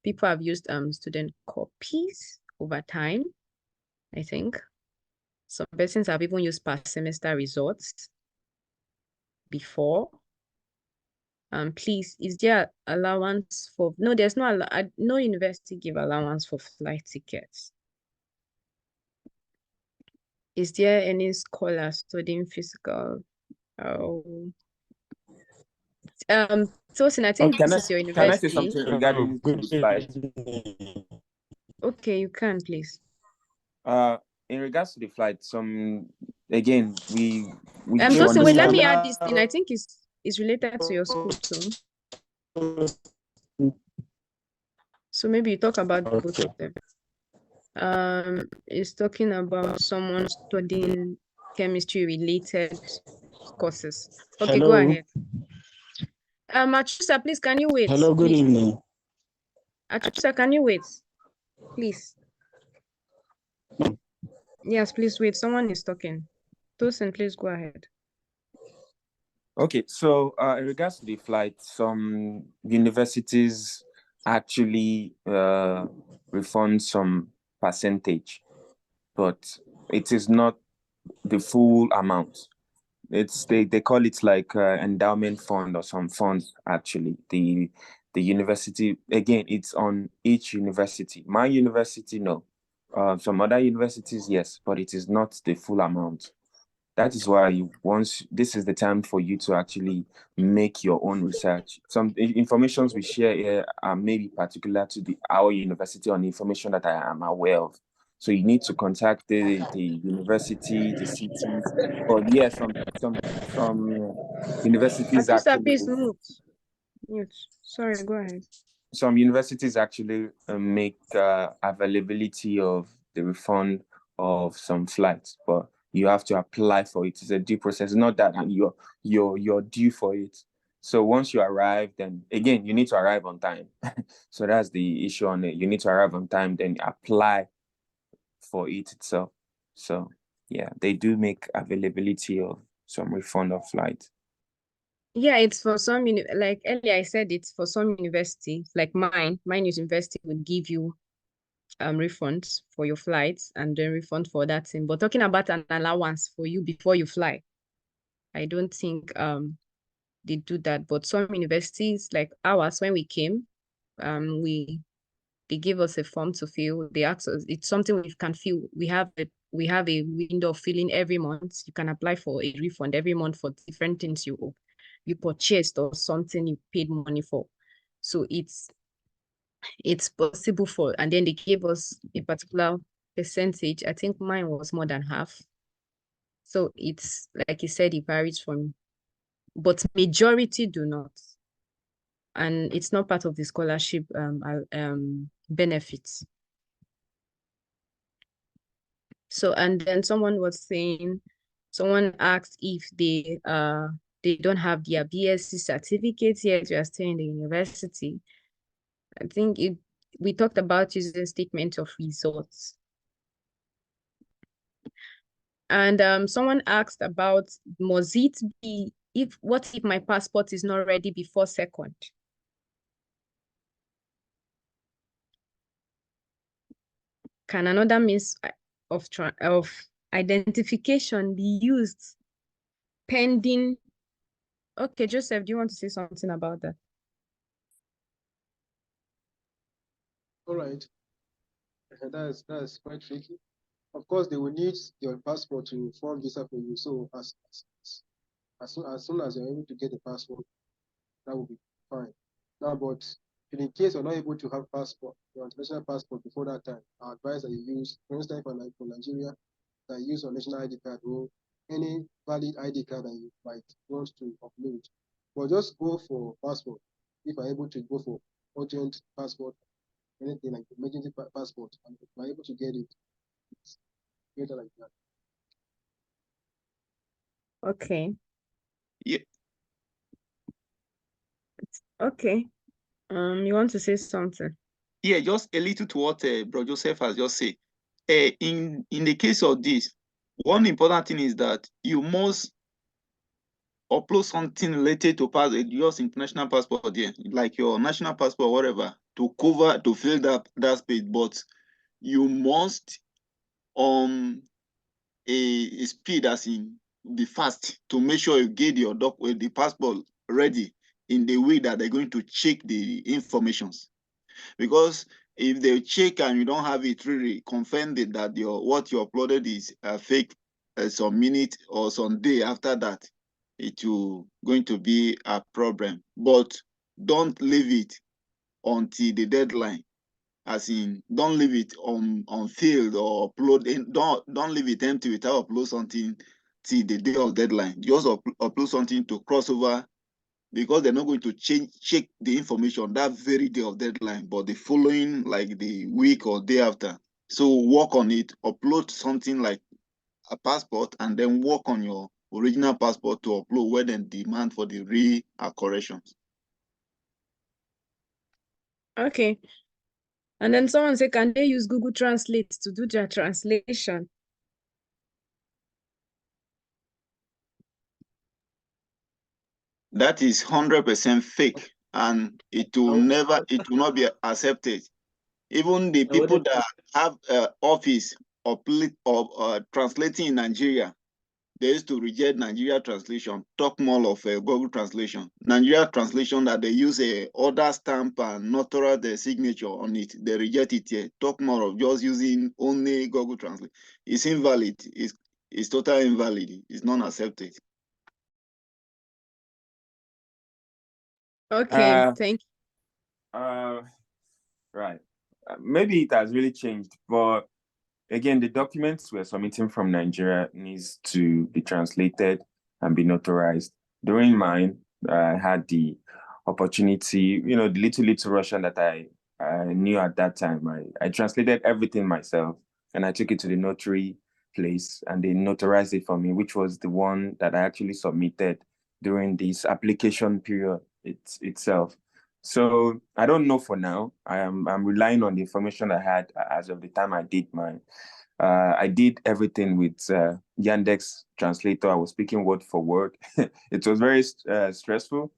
people have used student copies over time, I think. Some persons have even used past semester results before. Please, is there allowance for, no, there's no university give allowance for flight tickets. Is there any scholar studying physical? Oh. Tosin, I think this is your university. Can I say something regarding the flight? Okay, you can, please. In regards to the flight, again, we Tosin, wait, let me add this thing. I think it's related to your school too. So maybe you talk about both of them. It's talking about someone studying chemistry related courses. Okay, Hello. Go ahead. Achusa, please, can you wait? Hello, good evening. Achusa, can you wait? Please. Yes, please wait. Someone is talking. Tosin, please go ahead. Okay, so in regards to the flight, some universities actually refund some percentage, but it is not the full amount. They call it like endowment fund or some funds. Actually, the university, again, it's on each university. My university, no, Some other universities, yes, but it is not the full amount. That is why this is the time for you to actually make your own research. Some informations we share here are maybe particular to our university on information that I am aware of. So you need to contact the university, the cities. But yeah, some universities Atisa, actually please mute. Sorry, go ahead. Some universities actually make availability of the refund of some flights, but you have to apply for it. It's a due process. It's not that you're due for it. So once you arrive, then again you need to arrive on time. So that's the issue on it. You need to arrive on time, then apply for it itself. So yeah, they do make availability of some refund of flight. Yeah, it's for some like earlier I said, it's for some university, like mine university would give you refunds for your flights and then refund for that thing. But talking about an allowance for you before you fly, I don't think they do that. But some universities like ours, when we came, they gave us a form to fill. They asked us, it's something we can fill. We have a window of filling every month. You can apply for a refund every month for different things you purchased or something you paid money for. So it's possible for, and then they gave us a particular percentage. I think mine was more than half. So it's like you said, it varies from, but majority do not. And it's not part of the scholarship benefits. So, and then someone asked if they don't have their BSc certificates yet, you are still in the university. I think we talked about using statement of results. And someone asked about, must it be, what if my passport is not ready before 2nd? Can another means of identification be used pending? Okay, Joseph, do you want to say something about that? All right. That's quite tricky. Of course, they will need your passport to form visa for you. So as soon as you're able to get the passport, that will be fine. Now, but in case you're not able to have your international passport before that time, I advise that you use, for instance, for Nigeria, that you use your national ID card or any valid ID card that you might want to upload. But just go for passport. If you're able to go for urgent passport, anything like emergency passport, and if you're able to get it, it's better like that. Okay. Yeah. Okay. You want to say something? Yeah, just a little to what Bro Joseph has just said. In the case of this, one important thing is that you must upload something related to your international passport there, like your national passport, whatever, to fill that space. But you must a speed, as in be fast, to make sure you get your the passport ready in the way that they're going to check the informations. Because if they check and you don't have it really confirmed that what you uploaded is fake, some minute or some day after that, it will going to be a problem. But don't leave it until the deadline. As in, don't leave it unfilled or upload. Don't leave it empty without upload something till the day of deadline. Just upload something to cross over, because they're not going to check the information that very day of deadline, but the following, like the week or day after. So work on it, upload something like a passport, and then work on your original passport to upload when they demand for the corrections. Okay. And then someone said, can they use Google Translate to do their translation? That is 100% fake, and it will not be accepted. Even the people that have office or translating in Nigeria, they used to reject Nigeria translation, talk more of a Google translation. Nigeria translation that they use a order stamp and notarial the signature on it, they reject it here. Talk more of just using only Google Translate. It's invalid. It's totally invalid. It's not accepted. Okay, thank you. Right. Maybe it has really changed, but again, the documents we're submitting from Nigeria needs to be translated and be notarized. During mine, I had the opportunity, the little Russian that I knew at that time. I translated everything myself and I took it to the notary place and they notarized it for me, which was the one that I actually submitted during this application period itself. So I don't know for now. I'm relying on the information I had as of the time I did mine. I did everything with Yandex translator. I was speaking word for word. It was very stressful,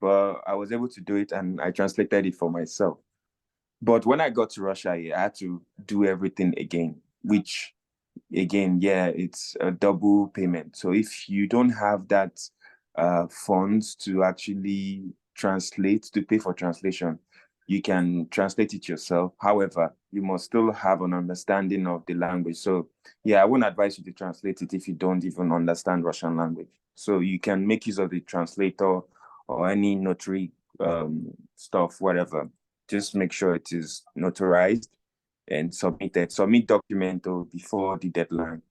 but I was able to do it and I translated it for myself. But when I got to Russia, I had to do everything again, which again, yeah, it's a double payment. So if you don't have that funds to actually to pay for translation, you can translate it yourself. However, you must still have an understanding of the language. So yeah, I wouldn't advise you to translate it if you don't even understand Russian language. So you can make use of the translator or any notary stuff, whatever. Just make sure it is notarized and submitted. Submit document before the deadline.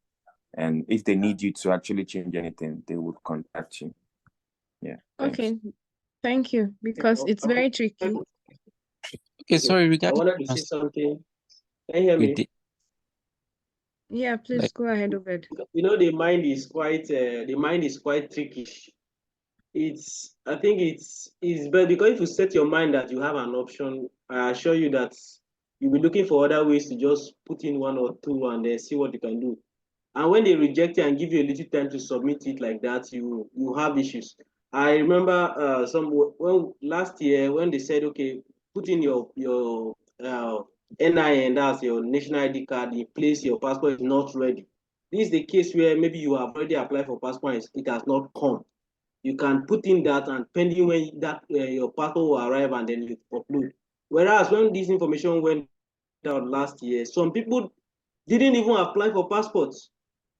And if they need you to actually change anything, they would contact you. Yeah. Thanks. Okay, thank you, because it's very tricky. Okay, sorry, I regarding wanted to say something. Can you hear me? Yeah, please go ahead, Obed. The mind is quite tricky. I think it's better because if you set your mind that you have an option, I assure you that you'll be looking for other ways to just put in one or two and then see what you can do. And when they reject it and give you a little time to submit it like that, you have issues. I remember last year when they said, okay, put in your NIN, that's your national ID card, in place your passport is not ready. This is the case where maybe you have already applied for passport and it has not come. You can put in that and pending when that your passport will arrive and then you upload. Whereas when this information went out last year, some people didn't even apply for passports.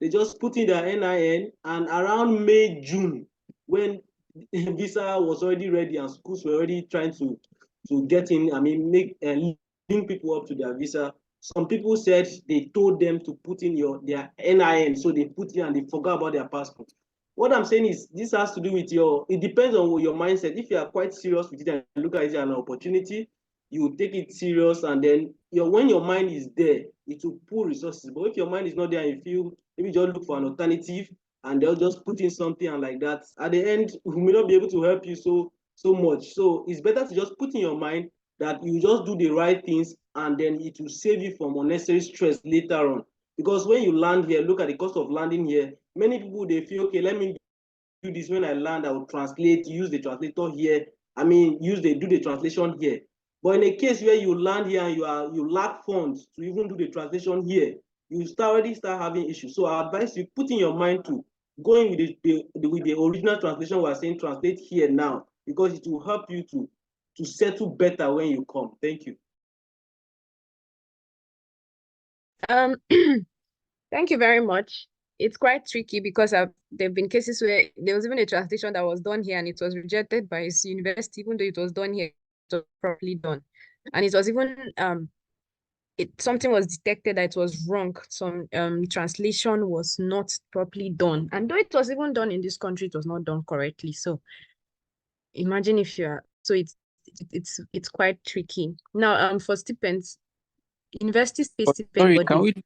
They just put in their NIN, and around May, June, when visa was already ready and schools were already trying to get in, make link people up to their visa. Some people said they told them to put in their NIN, so they put in and they forgot about their passport. What I'm saying is this has to do with it depends on your mindset. If you are quite serious with it and look at it as an opportunity, you take it serious, and then when your mind is there, it will pull resources. But if your mind is not there and you feel maybe just look for an alternative and they'll just put in something and like that, at the end, we may not be able to help you so much. So it's better to just put in your mind that you just do the right things and then it will save you from unnecessary stress later on. Because when you land here, look at the cost of landing here. Many people, they feel, okay, let me do this when I land, I will translate, use the translator here. Do the translation here. But in a case where you land here and you lack funds to even do the translation here, you already start having issues. So I advise you put in your mind to going with the original translation. We're saying translate here now, because it will help you to settle better when you come. Thank you. Thank you very much. It's quite tricky because there have been cases where there was even a translation that was done here and it was rejected by his university, even though it was done here, it was properly done. And it was even something was detected that it was wrong. Some translation was not properly done. And though it was even done in this country, it was not done correctly. So imagine if it's quite tricky. Now for stipends, universities pay stipend. Sorry, can we do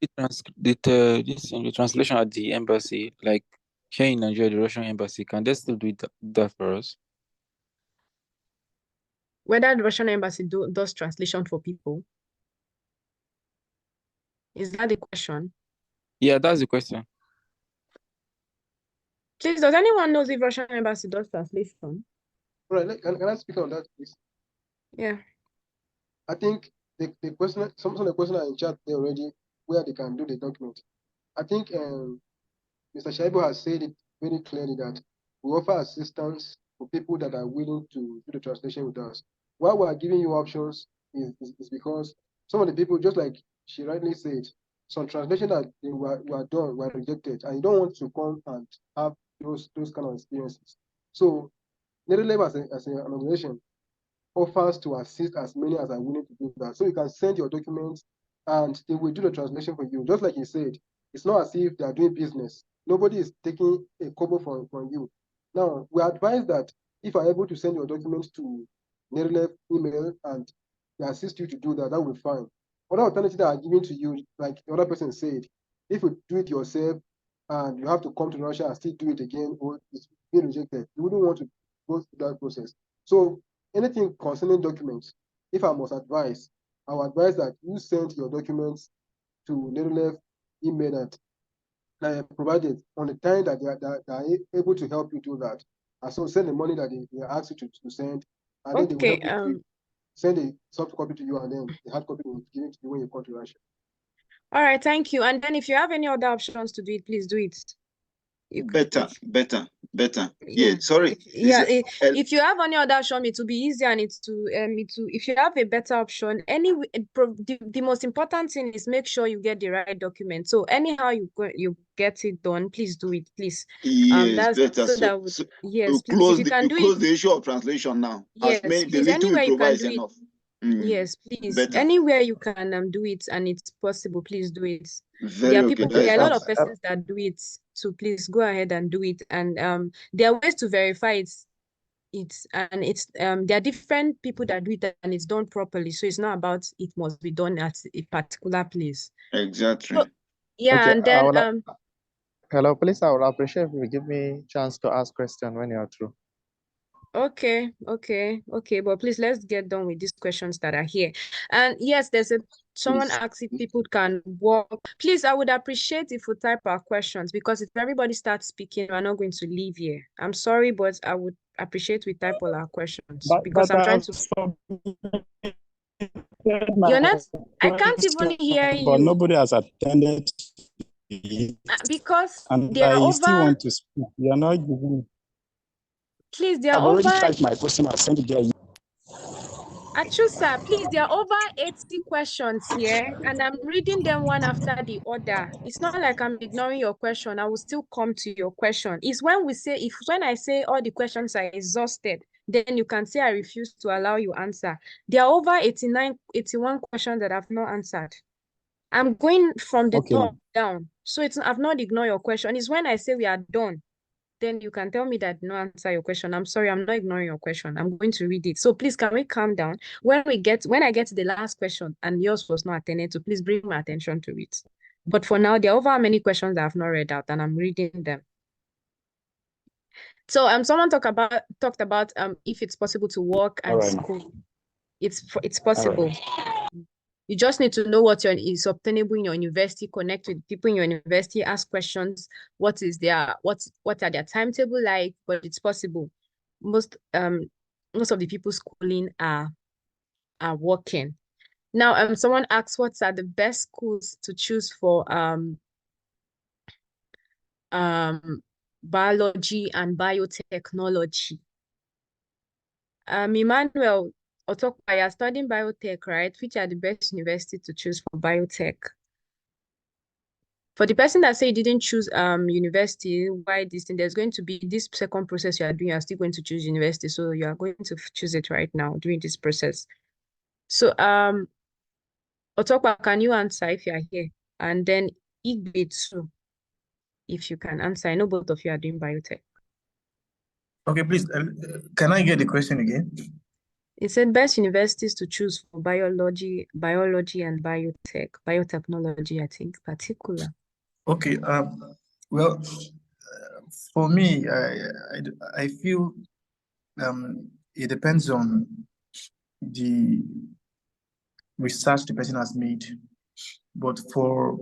the translation at the embassy? Like here in Nigeria, the Russian embassy, can they still do that for us? Whether the Russian embassy does translation for people? Is that the question? Yeah, that's the question. Please, does anyone know if Russian embassy does translation? Right, can I speak on that, please? Yeah. I think the question, some of the questions are in chat there already, where they can do the document. I think Mr. Shaibu has said it very clearly that we offer assistance for people that are willing to do the translation with us. Why we are giving you options is because some of the people, just like she rightly said, some translation that they were done were rejected, and you don't want to come and have those kind of experiences. So NELIREF as an organization offers to assist as many as are willing to do that. So you can send your documents and they will do the translation for you. Just like you said, it's not as if they are doing business. Nobody is taking a kobo from you. Now, we advise that if you are able to send your documents to NELIREF email and they assist you to do that, that will be fine. Other alternatives that are given to you, like the other person said, if you do it yourself and you have to come to Russia and still do it again, or it's being rejected, you wouldn't want to go through that process. So anything concerning documents, if I must advise, I would advise that you send your documents to NELIREF email that provided on the time that they are able to help you do that. And so send the money that they ask you to send, and then they will Okay. help you send a soft copy to you, and then the hard copy will give it to you when you come to Russia. All right, thank you. And then if you have any other options to do it, please do it. Better. Yeah, sorry. if you have any other option, it will be easier, and if you have a better option, the most important thing is make sure you get the right document. So anyhow you get it done, please do it, please. Yes, that's better. yes, please, if you can do close it. the issue of translation now. Yes, the please, little anywhere we you can provide do is it. enough. Yes, please. Better. Anywhere you can do it and it's possible, please do it. Very there are okay. people, there are a lot of persons that do it, so please go ahead and do it. And there are ways to verify it. There are different people that do it and it's done properly. So it's not about it must be done at a particular place. Exactly. So, yeah, okay, and then hello, please, I would appreciate if you give me a chance to ask question when you are through. Okay, but please, let's get done with these questions that are here. And yes, someone asked if people can walk. Please, I would appreciate if we type our questions, because if everybody starts speaking, we're not going to leave here. I'm sorry, but I would appreciate we type all our questions, because I'm trying to. You're not. I can't even hear you. But nobody has attended because and they are I still over. want to speak. You are not giving. Please, they are I've already over. typed my question. I'll send it there. Achusa, please, there are over 80 questions here, and I'm reading them one after the other. It's not like I'm ignoring your question. I will still come to your question. It's when I say all the questions are exhausted, then you can say I refuse to allow you answer. There are over 81 questions that I've not answered. I'm going from the top down. So I've not ignored your question. It's when I say we are done, then you can tell me that no answer your question. I'm sorry, I'm not ignoring your question. I'm going to read it. So please, can we calm down? When I get to the last question and yours was not attended to, please bring my attention to it. But for now, there are over many questions that I've not read out, and I'm reading them. So someone talked about if it's possible to work and school. It's possible. You just need to know what is obtainable in your university, connect with people in your university, ask questions. What are their timetable like? But it's possible. Most of the people schooling are working. Now, someone asks, what are the best schools to choose for biology and biotechnology? Emmanuel Otokwa, you're studying biotech, right? Which are the best universities to choose for biotech? For the person that say you didn't choose university, why this thing? There's going to be this second process you are doing. You're still going to choose university, so you are going to choose it right now during this process. So Otokwa, can you answer if you are here? And then Igbe too, if you can answer. I know both of you are doing biotech. Okay, please, can I get the question again? It said best universities to choose for biology and biotechnology, I think, particular. Okay, well, for me, I feel it depends on the research the person has made. But for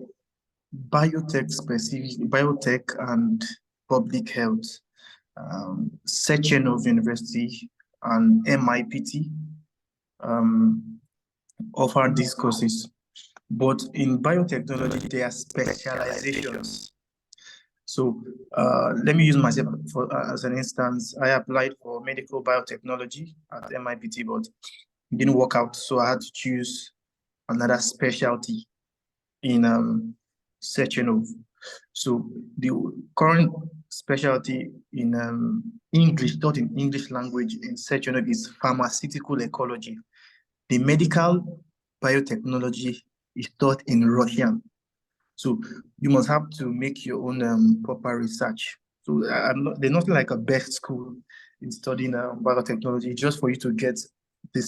biotech and public health, Sechenov University and MIPT offer these courses. But in biotechnology, there are specializations. So let me use myself as an instance. I applied for medical biotechnology at MIPT, but it didn't work out. So I had to choose another specialty in section. So the current specialty in English, taught in English language in section is pharmaceutical ecology. The medical biotechnology is taught in Russian. So you must have to make your own proper research. So there's nothing like a best school in studying biotechnology, just for you to get the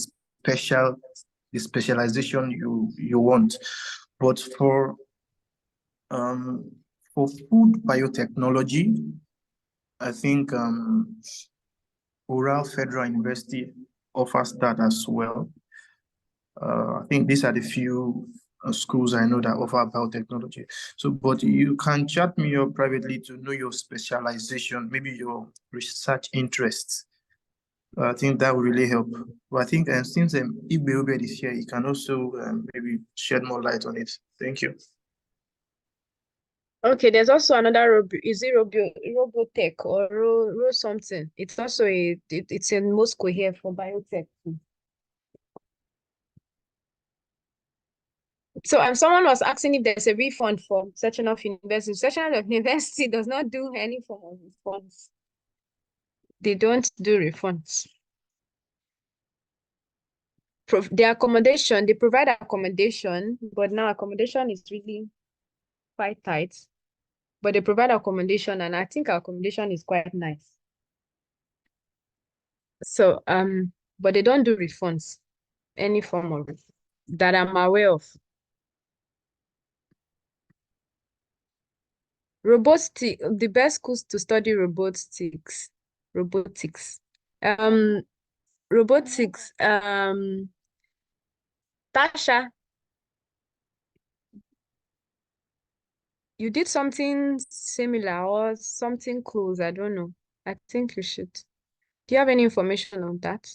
specialization you want. But for food biotechnology, I think Oral Federal University offers that as well. I think these are the few schools I know that offer biotechnology. So, but you can chat me up privately to know your specialization, maybe your research interests. I think that will really help. But I think since Ibe is here, he can also maybe shed more light on it. Thank you. Okay, there's also another is it Robotech or Ro something? It's also it's in Moscow here for biotech too. So someone was asking if there's a refund for section of university. Section of university does not do any form of refunds. They don't do refunds. Their accommodation, they provide accommodation, but now accommodation is really quite tight. But they provide accommodation, and I think our accommodation is quite nice. So but they don't do refunds, any form of refund that I'm aware of. Robotics, the best schools to study robotics. Robotics. Tasha, you did something similar or something close, I don't know. I think you should. Do you have any information on that?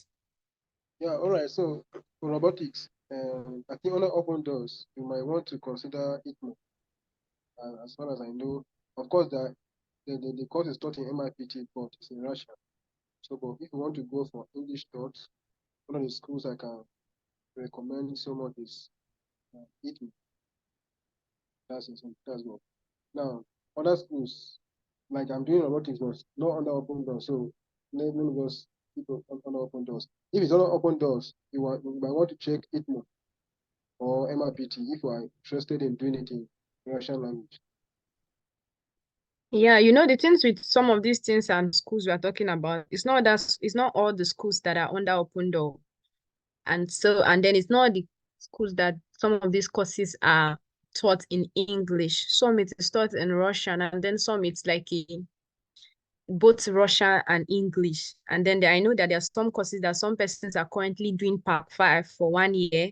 Yeah, all right. So for robotics, I think under open doors, you might want to consider it more. As far as I know, of course, the course is taught in MIPT, but it's in Russia. So, but if you want to go for English taught, one of the schools I can recommend so much is ITMO. That's good. Now, other schools, like I'm doing robotics, but not under open doors. So let me just people under open doors. If it's under open doors, you might want to check ITMO or MIPT if you are interested in doing it in Russian language. Yeah, you know, the things with some of these things and schools we are talking about, it's not all the schools that are under open door. And then it's not the schools that some of these courses are taught in English. Some it is taught in Russian, and then some it's like both Russian and English. And then I know that there are some courses that some persons are currently doing Part 5 for 1 year,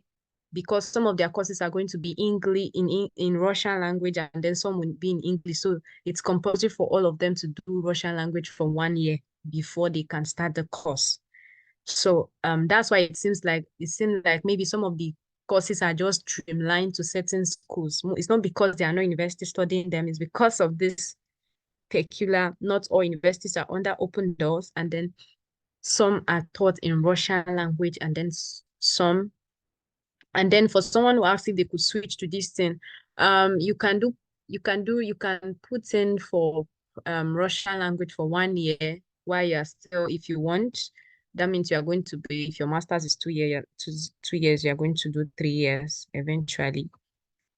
because some of their courses are going to be English in Russian language, and then some will be in English. So it's compulsory for all of them to do Russian language for 1 year before they can start the course. So that's why it seems like maybe some of the courses are just streamlined to certain schools. It's not because they are not university studying them, it's because of this peculiar, not all universities are under open doors, and then some are taught in Russian language, and then some. And then for someone who asked if they could switch to this thing, you can put in for Russian language for 1 year while you're still, if you want. That means you are going to be, if your master's is 2 years, 2 years, you're going to do 3 years eventually.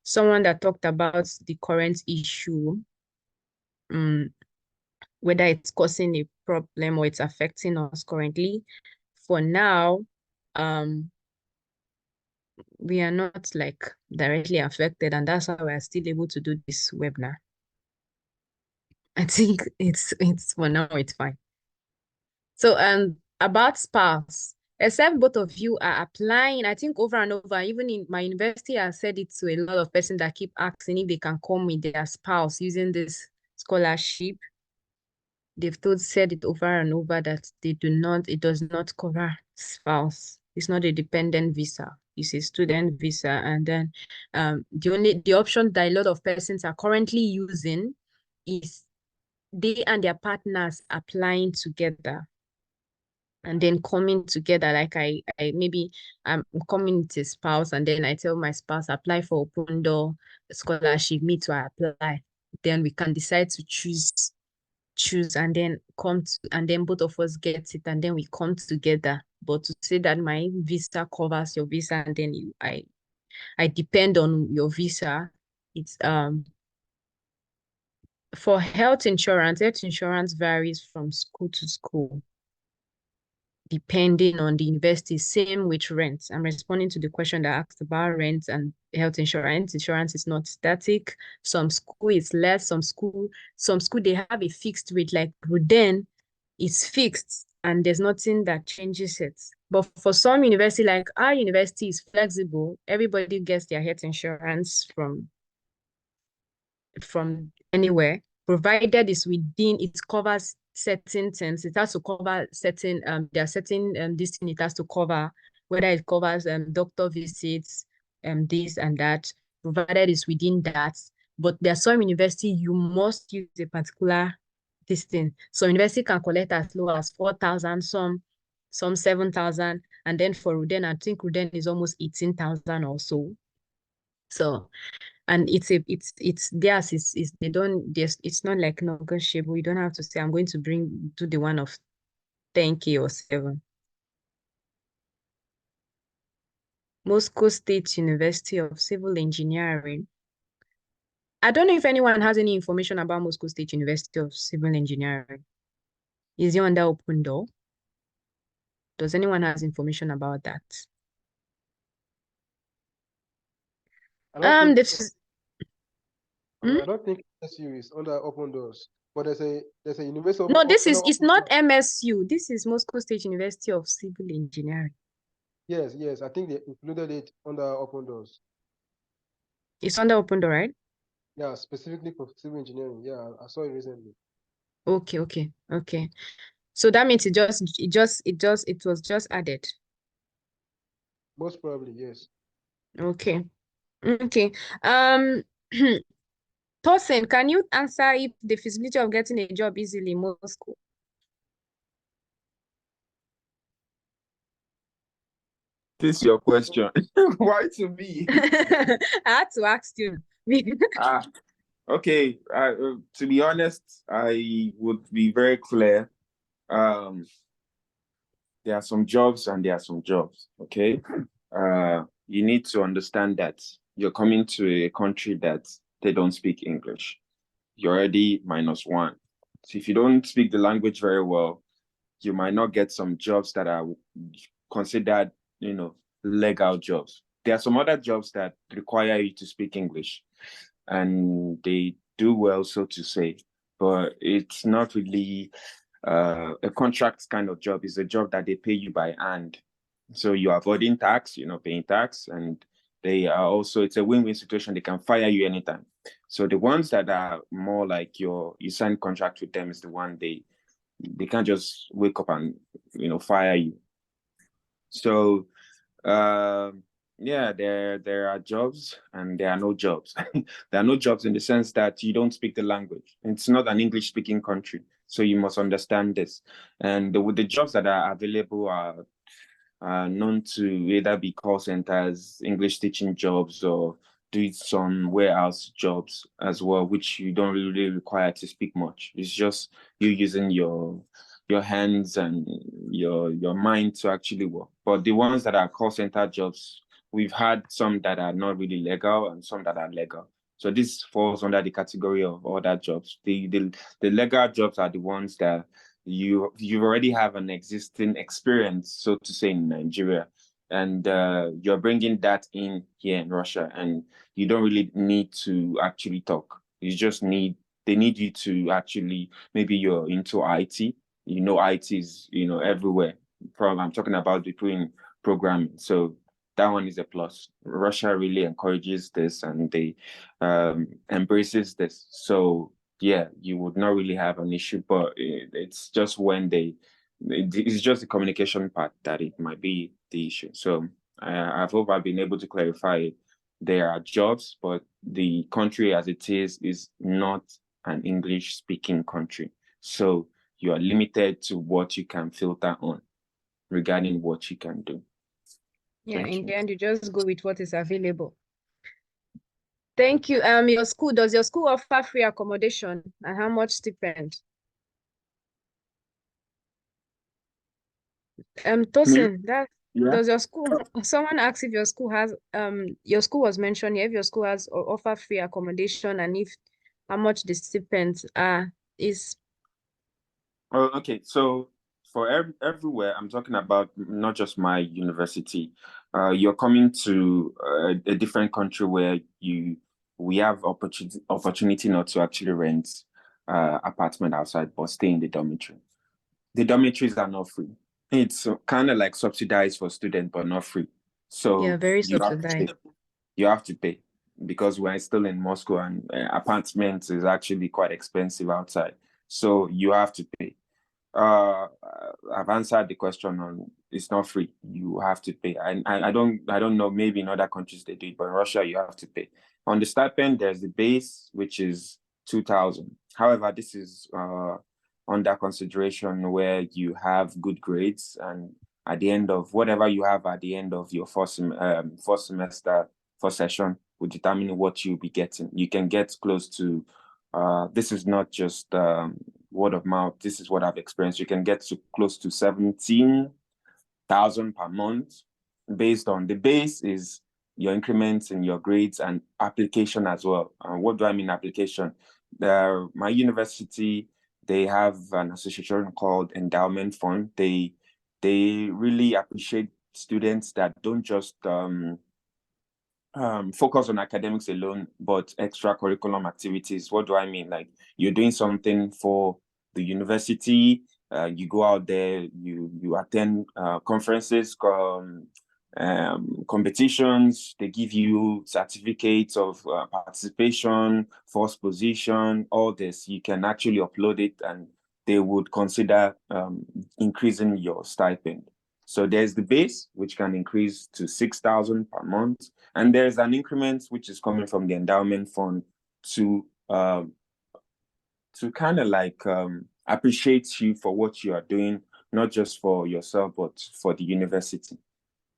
Someone that talked about the current issue, whether it's causing a problem or it's affecting us currently. For now, we are not like directly affected, and that's why we're still able to do this webinar. I think it's for now it's fine. So about spouse, except both of you are applying, I think over and over, even in my university, I said it to a lot of persons that keep asking if they can come with their spouse using this scholarship. They've said it over and over that it does not cover spouse. It's not a dependent visa. It's a student visa. And then the option that a lot of persons are currently using is they and their partners applying together and then coming together. Like I maybe I'm coming with a spouse, and then I tell my spouse, apply for open door scholarship, me to apply. Then we can decide to choose and then and then both of us get it, and then we come together. But to say that my visa covers your visa, and then I depend on your visa, it's for health insurance varies from school to school, depending on the university. Same with rent. I'm responding to the question that asked about rent and health insurance. Insurance is not static. Some school is less, some school they have a fixed rate, like Ruden is fixed and there's nothing that changes it. But for some university, like our university is flexible. Everybody gets their health insurance from anywhere, provided it's within, it covers certain things. It has to cover certain, there are certain this thing it has to cover, whether it covers doctor visits, this and that, provided it's within that. But there are some university you must use a particular this thing. So university can collect as low as 4,000, some 7,000, and then for Ruden, I think Ruden is almost 18,000 or so. So, and it's theirs is they don't, it's not like negotiable. You don't have to say I'm going to do the one of 10K or 7. Moscow State University of Civil Engineering. I don't know if anyone has any information about Moscow State University of Civil Engineering. Is it under open door? Does anyone has information about that? I don't think This I don't think SU is under open doors, but there's a university. No, it's not MSU. This is Moscow State University of Civil Engineering. Yes, I think they included it under open doors. It's under open door, right? Yeah, specifically for civil engineering. Yeah, I saw it recently. Okay. So that means it was just added. Most probably, yes. Okay. Tosin, can you answer if the feasibility of getting a job easily in Moscow? This is your question. Why to me? I had to ask you. Okay. To be honest, I would be very clear. There are some jobs and there are some jobs. Okay. You need to understand that you're coming to a country that they don't speak English. You're already -1. So if you don't speak the language very well, you might not get some jobs that are considered, legal jobs. There are some other jobs that require you to speak English, and they do well, so to say, but it's not really a contract kind of job. It's a job that they pay you by hand. So you're avoiding tax, you're not paying tax, and they are also, it's a win-win situation. They can fire you anytime. So the ones that are more like you sign contract with them is the one they can't just wake up and fire you. So yeah, there are jobs and there are no jobs. There are no jobs in the sense that you don't speak the language. It's not an English speaking country, so you must understand this. And the jobs that are available are known to either be call centers, English teaching jobs, or do some warehouse jobs as well, which you don't really require to speak much. It's just you using your hands and your mind to actually work. But the ones that are call center jobs, we've had some that are not really legal and some that are legal. So this falls under the category of other jobs. The legal jobs are the ones that you already have an existing experience, so to say, in Nigeria, and you're bringing that in here in Russia, and you don't really need to actually talk. They need you to actually, maybe you're into IT. IT is everywhere. I'm talking about between programming. So that one is a plus. Russia really encourages this and they embraces this. So yeah, you would not really have an issue, but it's just it's just the communication part that it might be the issue. So I hope I've been able to clarify. There are jobs, but the country as it is not an English-speaking country. So you are limited to what you can filter on regarding what you can do. Yeah, Thank in you. the end, you just go with what is available. Thank you. Your school, does your school offer free accommodation and how much stipend? Tosin, does your school, someone asked if your school has, your school was mentioned here, if your school has offer free accommodation and if how much the stipends is. Oh, okay. So for everywhere, I'm talking about not just my university. You're coming to a different country where we have opportunity not to actually rent apartment outside, but stay in the dormitory. The dormitories are not free. It's kind of like subsidized for students, but not free. So Yeah, very subsidized. You have to pay because we're still in Moscow and apartments is actually quite expensive outside. So you have to pay. I've answered the question on it's not free. You have to pay. I don't know. Maybe in other countries they do it, but in Russia you have to pay. On the stipend, there's the base, which is 2,000. However, this is under consideration where you have good grades, and at the end of whatever you have at the end of your first semester, first session will determine what you'll be getting. You can get close to. This is not just word of mouth. This is what I've experienced. You can get to close to 17,000 per month based on the base is your increments in your grades and application as well. What do I mean application? My university, they have an association called Endowment Fund. They really appreciate students that don't just focus on academics alone, but extracurriculum activities. What do I mean? Like you're doing something for the university, you go out there, you attend conferences, competitions, they give you certificates of participation, first position, all this. You can actually upload it and they would consider increasing your stipend. So there's the base, which can increase to 6,000 per month. And there's an increment, which is coming from the endowment fund to kind of like appreciate you for what you are doing, not just for yourself, but for the university.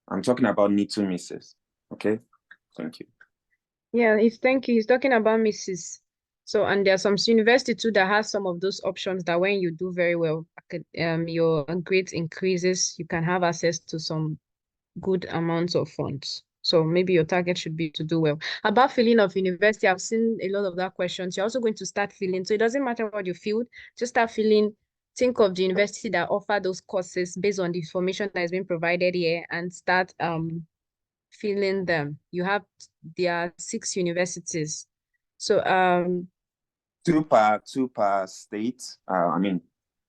I'm talking about NITU Mrs. Okay, thank you. Yeah, thank you. He's talking about Mrs. So, and there are some university too that has some of those options that when you do very well, your grades increases, you can have access to some good amounts of funds. So maybe your target should be to do well. About filling of university, I've seen a lot of that questions. You're also going to start filling. So it doesn't matter what you feel, just start filling. Think of the university that offer those courses based on the information that has been provided here and start filling them. There are 6 universities. So two per state, I mean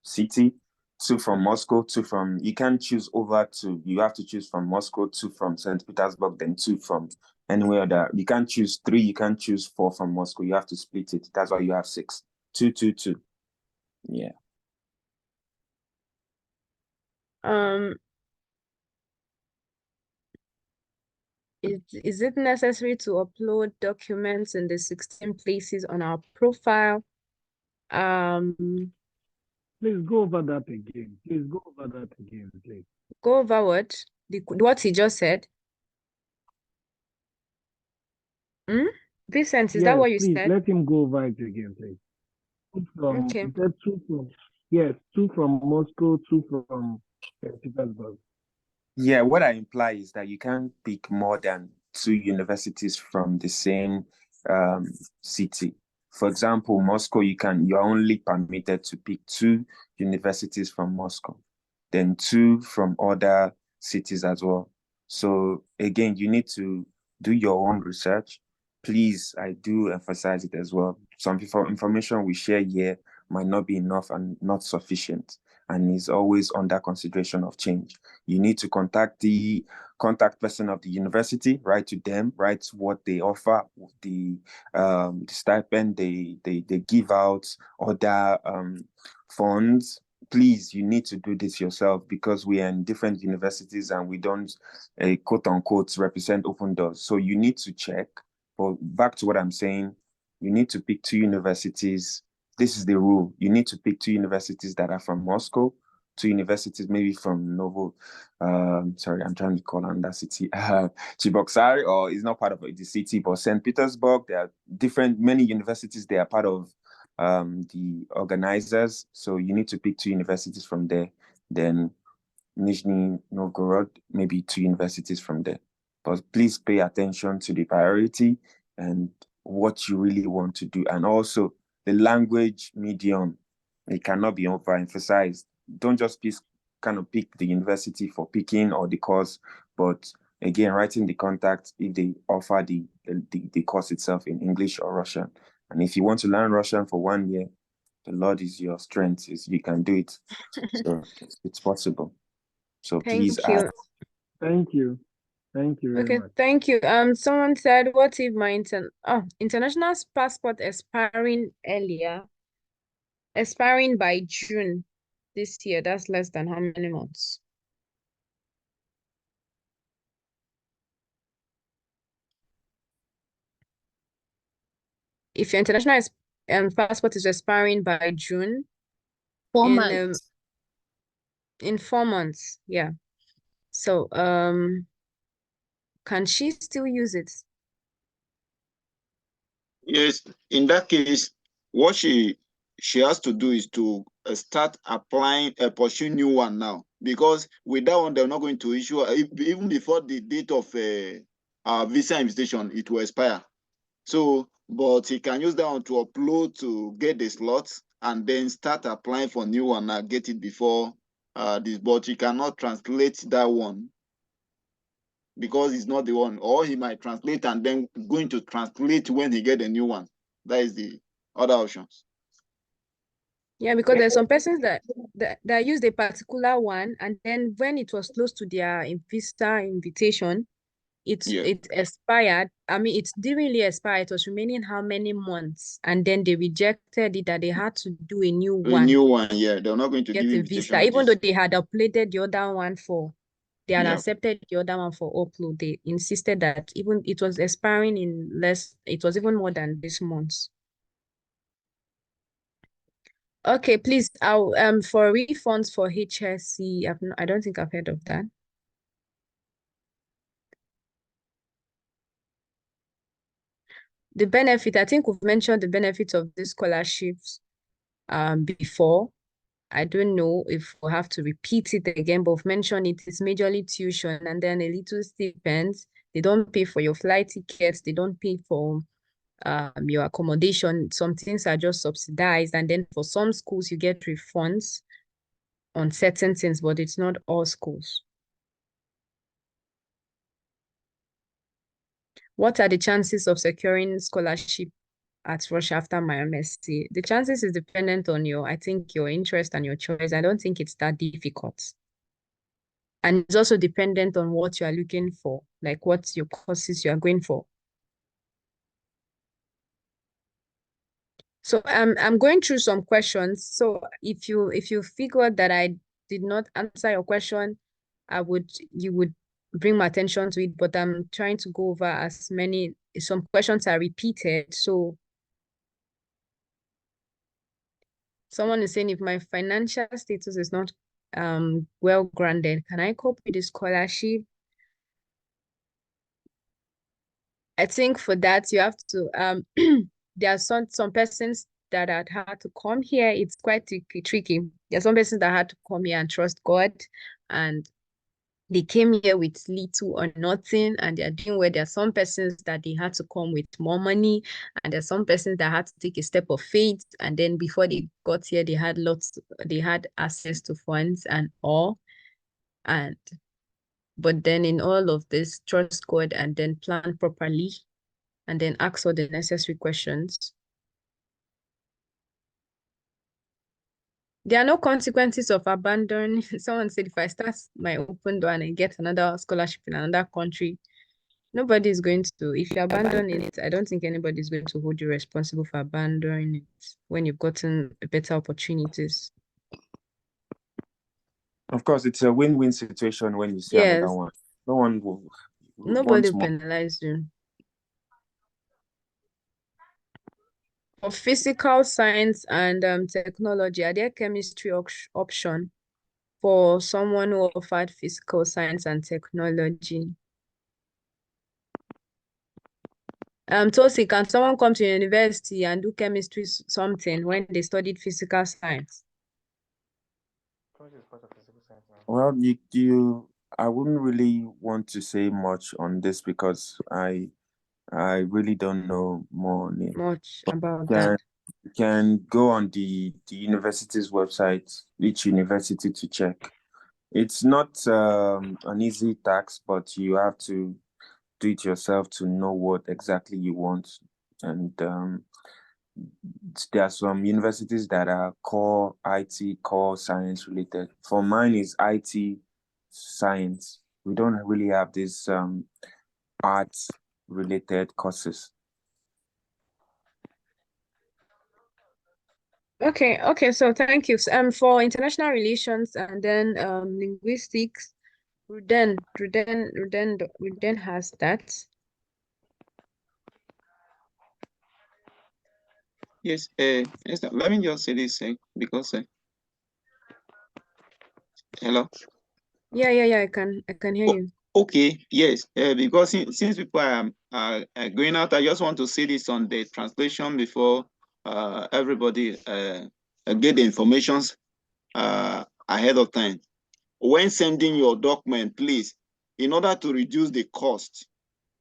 city, 2 from Moscow, 2 from, you can't choose over to, you have to choose from Moscow, 2 from St. Petersburg, then 2 from anywhere other. You can't choose 3, you can't choose 4 from Moscow, you have to split it. That's why you have 6. 2, 2, 2. Yeah. Is it necessary to upload documents in the 16 places on our profile? Please go over that again. Please. Go over what he just said. Vincent, is that what you said? Let him go over it again, please. Okay. He said 2 from, 2 from Moscow, 2 from St. Petersburg. Yeah, what I imply is that you can't pick more than 2 universities from the same city. For example, Moscow, you're only permitted to pick 2 universities from Moscow, then 2 from other cities as well. So again, you need to do your own research. Please, I do emphasize it as well. Some information we share here might not be enough and not sufficient, and is always under consideration of change. You need to contact the contact person of the university, write to them, write what they offer, the stipend they give out, other funds. Please, you need to do this yourself because we are in different universities and we don't quote unquote represent open doors. So you need to check. But back to what I'm saying, you need to pick 2 universities. This is the rule. You need to pick 2 universities that are from Moscow, 2 universities maybe from sorry, I'm trying to call on that city, Chiboksari, or it's not part of the city, but St. Petersburg. There are many universities. They are part of the organizers. So you need to pick 2 universities from there. Then Nizhny Novgorod, maybe 2 universities from there. But please pay attention to the priority and what you really want to do. And also the language medium, it cannot be overemphasized. Don't just kind of pick the university for picking or the course, but again, writing the contact if they offer the course itself in English or Russian. And if you want to learn Russian for 1 year, the Lord is your strength. You can do it. So it's possible. So please Thank you. ask. Thank you. Thank you very Okay, much. thank you. Someone said, what if my international passport expiring by June this year? That's less than how many months? If your international passport is expiring by June, 4 in months. in 4 months, yeah. So can she still use it? Yes, in that case, what she has to do is to start applying, pursue new one now, because with that one, they're not going to issue, even before the date of visa invitation, it will expire. So, but he can use that one to upload to get the slots and then start applying for new one and get it before this, but he cannot translate that one because it's not the one, or he might translate and then going to translate when he get a new one. That is the other options. Yeah, because there's some persons that used a particular one, and then when it was close to their visa invitation, it expired. I mean, it didn't really expire. It was remaining how many months, and then they rejected it, that they had to do a new one. A new one, yeah. They're not going to give Get a invitation visa, even notice. though they had uploaded the other one they had Yeah. accepted the other one for upload. They insisted that even it was expiring in it was even more than this month. Okay, please, I'll for refunds for HSC, I don't think I've heard of that. The benefit, I think we've mentioned the benefits of these scholarships before. I don't know if we'll have to repeat it again, but we've mentioned it is majorly tuition and then a little stipend. They don't pay for your flight tickets. They don't pay for your accommodation. Some things are just subsidized. And then for some schools, you get refunds on certain things, but it's not all schools. What are the chances of securing scholarship at Russia after my MSc? The chances is dependent on I think your interest and your choice. I don't think it's that difficult. And it's also dependent on what you are looking for, like what's your courses you are going for. So I'm going through some questions. So if you figure that I did not answer your question, you would bring my attention to it, but I'm trying to go over as many. Some questions are repeated. So someone is saying, if my financial status is not well grounded, can I cope with the scholarship? I think for that you have to there are some persons that had to come here. It's quite tricky. There are some persons that had to come here and trust God, and they came here with little or nothing, and they're doing well. There are some persons that they had to come with more money, and there's some persons that had to take a step of faith, and then before they got here, they had access to funds and all. But then in all of this, trust God and then plan properly, and then ask all the necessary questions. There are no consequences of abandoning. Someone said, if I start my open door and I get another scholarship in another country, nobody is going to. If you abandon it, I don't think anybody is going to hold you responsible for abandoning it when you've gotten better opportunities. Of course, it's a win-win situation when you see another one. No one will Nobody will penalize you. physical science and technology, are there chemistry option for someone who offered physical science and technology? Tosi, can someone come to university and do chemistry something when they studied physical science? Well, I wouldn't really want to say much on this because I really don't know more on it. Much But about that. you can go on the university's website, each university, to check. It's not an easy task, but you have to do it yourself to know what exactly you want. And there are some universities that are core IT, core science related. For mine is IT science. We don't really have this arts related courses. Okay, so thank you. For international relations and then linguistics, Ruden has that. Yes, let me just say this because hello. Yeah, I can hear you. Okay, yes, because since people are going out, I just want to say this on the translation before everybody get the informations ahead of time. When sending your document, please, in order to reduce the cost,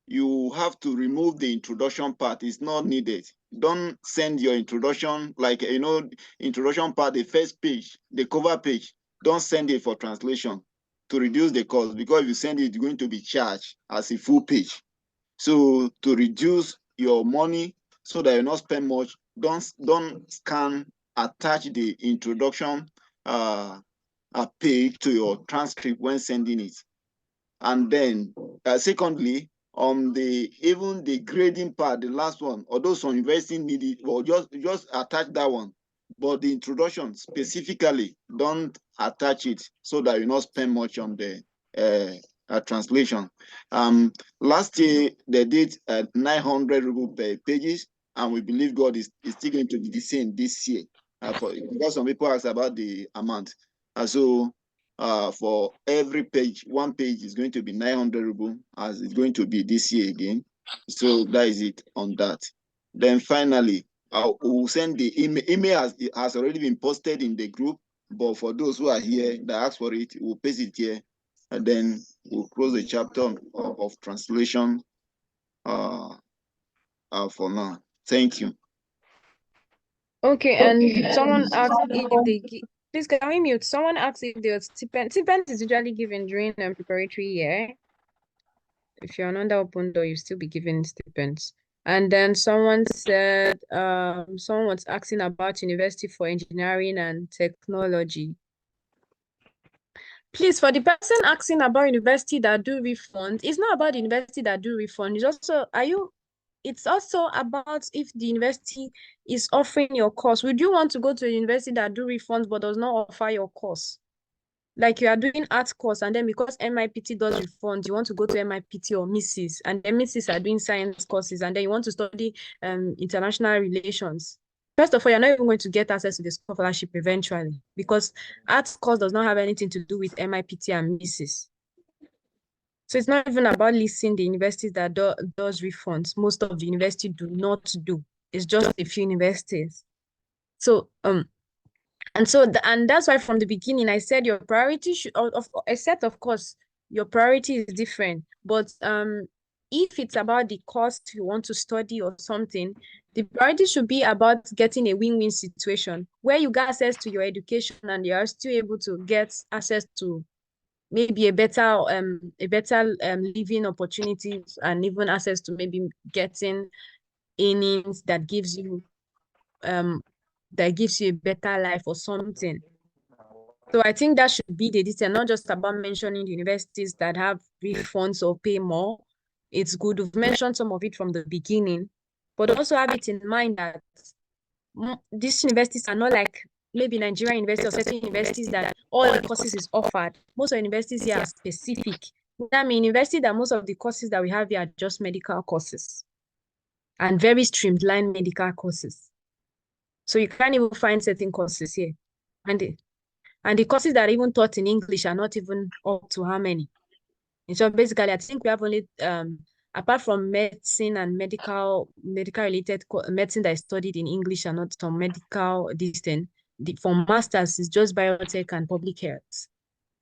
you have to remove the introduction part. It's not needed. Don't send your introduction, like, introduction part, the first page, the cover page. Don't send it for translation to reduce the cost, because if you send it, it's going to be charged as a full page. So to reduce your money so that you not spend much, don't scan, attach the introduction page to your transcript when sending it. And then secondly, even the grading part, the last one, although some universities need it, well, just attach that one. But the introduction specifically, don't attach it so that you not spend much on the translation. Last year they did 900 ruble per pages, and we believe God is still going to be the same this year. Because some people ask about the amount, so for every page, one page is going to be 900 ruble, as it's going to be this year again. So that is it on that. Then finally, we'll send the email. Email has already been posted in the group, but for those who are here that ask for it, we'll paste it here, and then we'll close the chapter of translation for now. Thank you. Okay, and someone asked if they please can we mute? Someone asked if the stipend is usually given during preparatory year. If you're under open door, you still be given stipends. And then someone said someone was asking about university for engineering and technology. Please, for the person asking about university that do refund, it's not about the university that do refund. It's also about if the university is offering your course. Would you want to go to a university that do refunds but does not offer your course? Like you are doing art course, and then because MIPT does refund, you want to go to MIPT or Mrs. And then Mrs. are doing science courses, and then you want to study international relations. First of all, you're not even going to get access to the scholarship eventually, because art course does not have anything to do with MIPT and Mrs. So it's not even about listing the universities that does refunds. Most of the universities do not do. It's just a few universities. So and that's why from the beginning I said your priority should, except of course your priority is different. But if it's about the cost you want to study or something, the priority should be about getting a win-win situation where you get access to your education and you are still able to get access to maybe a better living opportunities, and even access to maybe getting earnings that gives you a better life or something. So I think that should be the detail, not just about mentioning the universities that have refunds or pay more. It's good. We've mentioned some of it from the beginning, but also have it in mind that these universities are not like maybe Nigerian university or certain universities that all the courses is offered. Most of the universities here are specific. That means university that most of the courses that we have here are just medical courses and very streamlined medical courses. So you can't even find certain courses here. And the courses that are even taught in English are not even up to how many. And so basically, I think we have only, apart from medicine and medical related medicine that is studied in English and not some medical this thing, for masters, it's just biotech and public health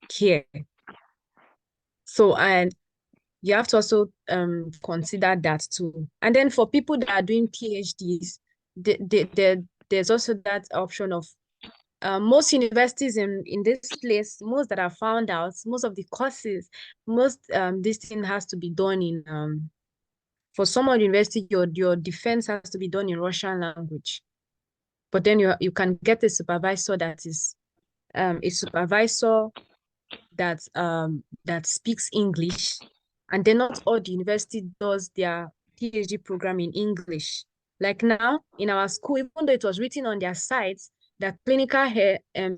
care. So, and you have to also consider that too. And then for people that are doing PhDs, there's also that option of most universities in this place, most that are found out, most of the courses, this thing has to be done in for some university, your defense has to be done in Russian language. But then you can get a supervisor that is a supervisor that speaks English, and then not all the university does their PhD program in English. Like now in our school, even though it was written on their sites that clinical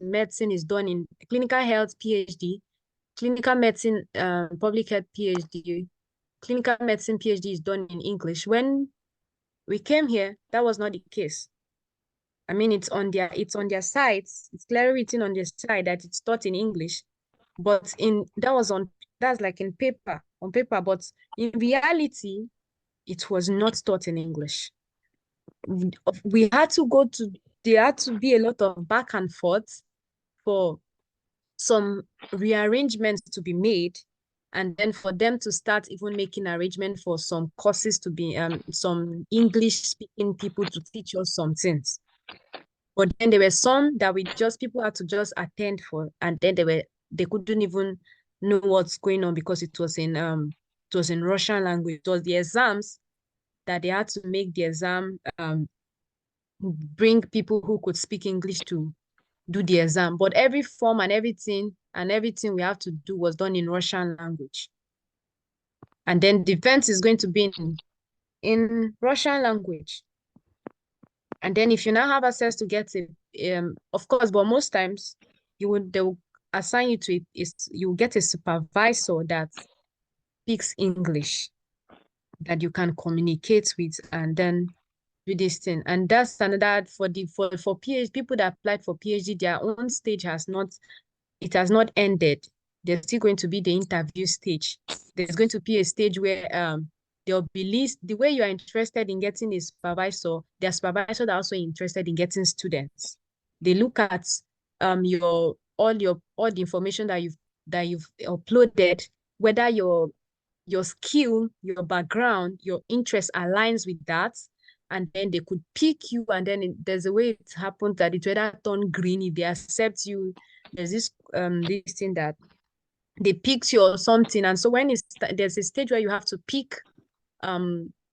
medicine is done in clinical health PhD, clinical medicine public health PhD, clinical medicine PhD is done in English. When we came here, that was not the case. I mean, it's on their sites. It's clearly written on their site that it's taught in English, but that's like on paper, but in reality, it was not taught in English. There had to be a lot of back and forth for some rearrangements to be made, and then for them to start even making arrangement for some courses to be some English speaking people to teach us some things. But then there were some that people had to just attend for, and then they couldn't even know what's going on because it was in Russian language. It was the exams that they had to make the exam bring people who could speak English to do the exam. But every form and everything we have to do was done in Russian language. And then defense is going to be in Russian language. And then if you now have access to get it, of course, but most times they will assign you to you will get a supervisor that speaks English that you can communicate with and then do this thing. And that's another for PhD people that applied for PhD, their own stage has not ended. There's still going to be the interview stage. There's going to be a stage where there'll be list the way you are interested in getting a supervisor, their supervisor are also interested in getting students. They look at all the information that you've uploaded, whether your skill, your background, your interest aligns with that, and then they could pick you, and then there's a way it happens that it whether turn green if they accept you. There's this thing that they picked you or something, and so when there's a stage where you have to pick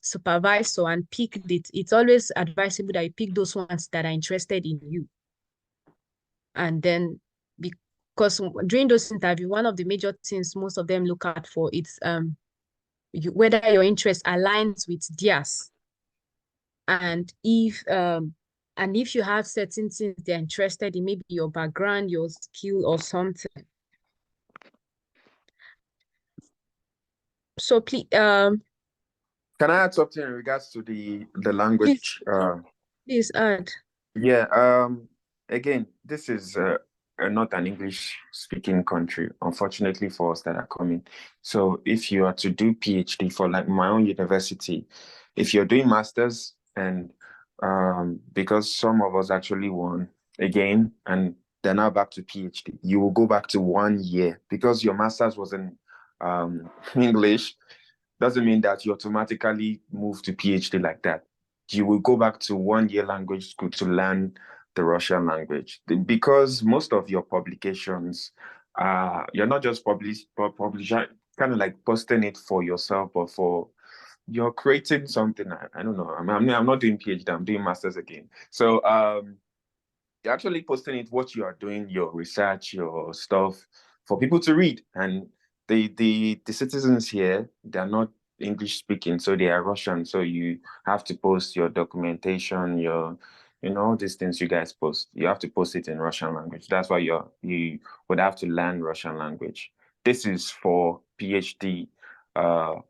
supervisor and pick it. It's always advisable that you pick those ones that are interested in you. And then because during those interviews, one of the major things most of them look at for it's whether your interest aligns with theirs, and if you have certain things they're interested in, maybe your background, your skill, or something. So please, can I add something in regards to the language? Please add. Yeah. Again, this is not an English-speaking country, unfortunately for us that are coming. So if you are to do PhD for like my own university, if you're doing masters, and because some of us actually won again, and they're now back to PhD, you will go back to 1 year because your masters was in English. Doesn't mean that you automatically move to PhD like that. You will go back to 1 year language school to learn the Russian language, because most of your publications, you're not just publishing, kind of like posting it for yourself, but you're creating something. I don't know. I'm not doing PhD. I'm doing masters again. So you're actually posting it, what you are doing, your research, your stuff, for people to read. And the citizens here, they're not English speaking, so they are Russian. So you have to post your documentation, all these things you guys post. You have to post it in Russian language. That's why you would have to learn Russian language. This is for PhD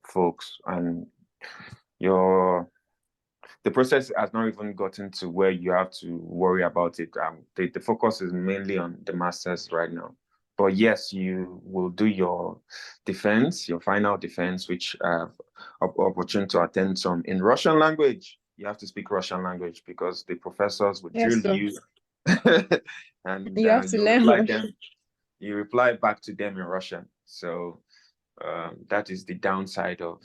folks, and the process has not even gotten to where you have to worry about it. The focus is mainly on the masters right now. But yes, you will do your defense, your final defense, which opportunity to attend some in Russian language. You have to speak Russian language because the professors will drill you, and You have to learn Russian. You reply back to them in Russian. So that is the downside of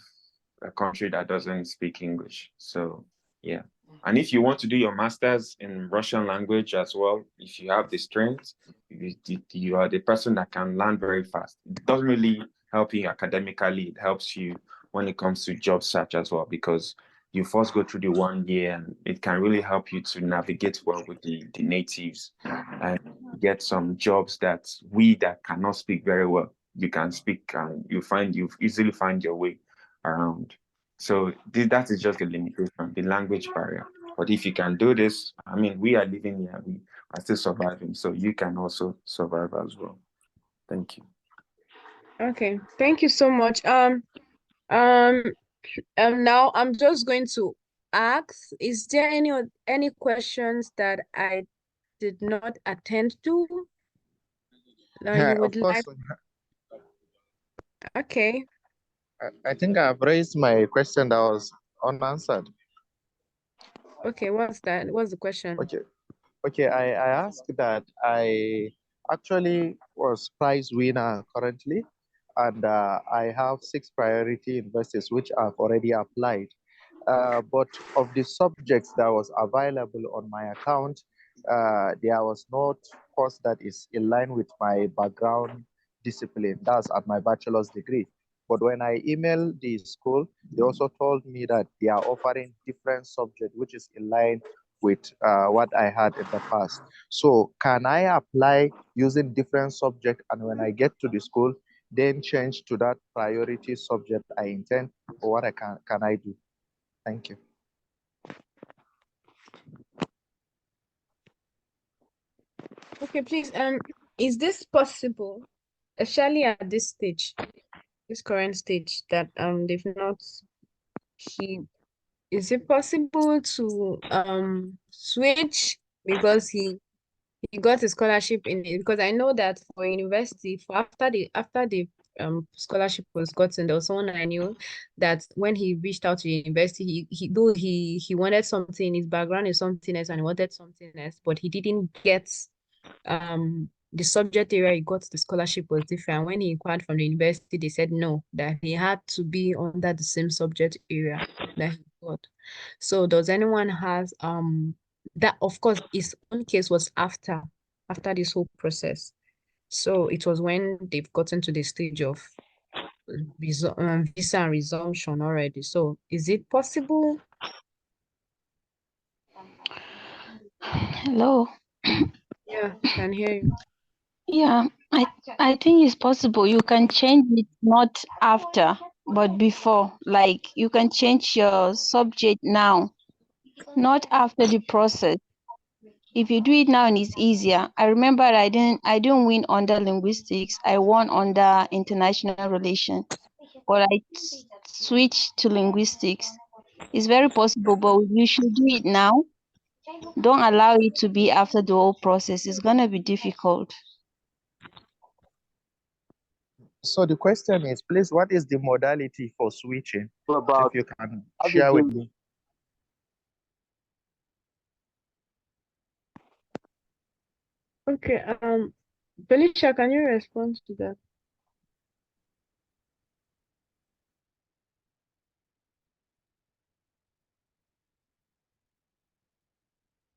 a country that doesn't speak English. So yeah. And if you want to do your master's in Russian language as well, if you have the strength, you are the person that can learn very fast. It doesn't really help you academically. It helps you when it comes to job search as well, because you first go through the 1 year and it can really help you to navigate well with the natives and get some jobs that we that cannot speak very well, you can speak and you easily find your way around. So that is just the limitation, the language barrier. But if you can do this, I mean, we are living here, we are still surviving. So you can also survive as well. Thank you. Okay, thank you so much. Now I'm just going to ask, is there any questions that I did not attend to? Yeah, You would of course. like? Okay. I think I've raised my question that was unanswered. Okay, what's that? What's the question? Okay, I asked that I actually was prize winner currently, and I have 6 priority universities which I've already applied. But of the subjects that was available on my account, there was not course that is in line with my background discipline. That's at my bachelor's degree. But when I emailed the school, they also told me that they are offering different subject, which is in line with what I had in the past. So can I apply using different subject, and when I get to the school, then change to that priority subject I intend, or what can I do? Thank you. Okay, please, is this possible, especially at this stage, this current stage that they've not is it possible to switch because he got a scholarship in it? Because I know that for university, for after the scholarship was gotten, there was someone I knew that when he reached out to university, he wanted something, his background is something else and he wanted something else, but he didn't get the subject area he got the scholarship was different. When he inquired from the university, they said no, that he had to be under the same subject area that he got. So does anyone has that? Of course, his own case was after this whole process. So it was when they've gotten to the stage of visa and resumption already. So is it possible? Hello. Yeah, can hear you. Yeah, I think it's possible. You can change it not after, but before. Like you can change your subject now, not after the process. If you do it now, and it's easier. I remember I didn't win under linguistics. I won under international relations, but I switched to linguistics. It's very possible, but you should do it now. Don't allow it to be after the whole process. It's gonna be difficult. So the question is, please, what is the modality for switching? If you can share with me. Okay, Felicia, can you respond to that?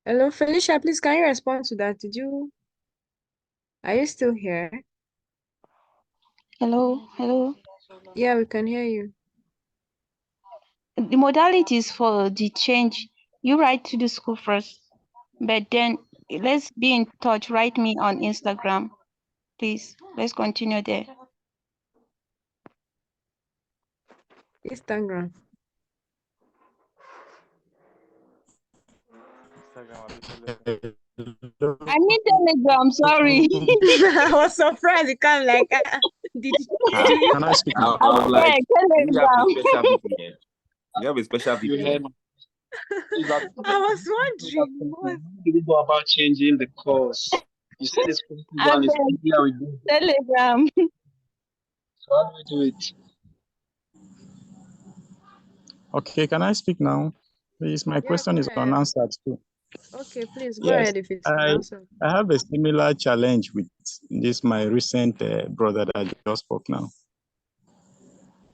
Hello, Felicia, please, can you respond to that? Are you still here? Hello. Yeah, we can hear you. The modalities for the change, you write to the school first, but then let's be in touch. Write me on Instagram, please. Let's continue there. Instagram. I mean Telegram, sorry. I was surprised. You can't like, did you? Can I speak? I'm like, Telegram. you have a special VPN. You have a special VPN. I was wondering what. How do we go about changing the course? You said it's possible and it's Abeg, easier with this. Telegram. So how do we do it? Okay, can I speak now? Please, my Yeah, question go is ahead. unanswered too. Okay, please go Yes, ahead if it's an I answer. I have a similar challenge with this my recent brother that just spoke now.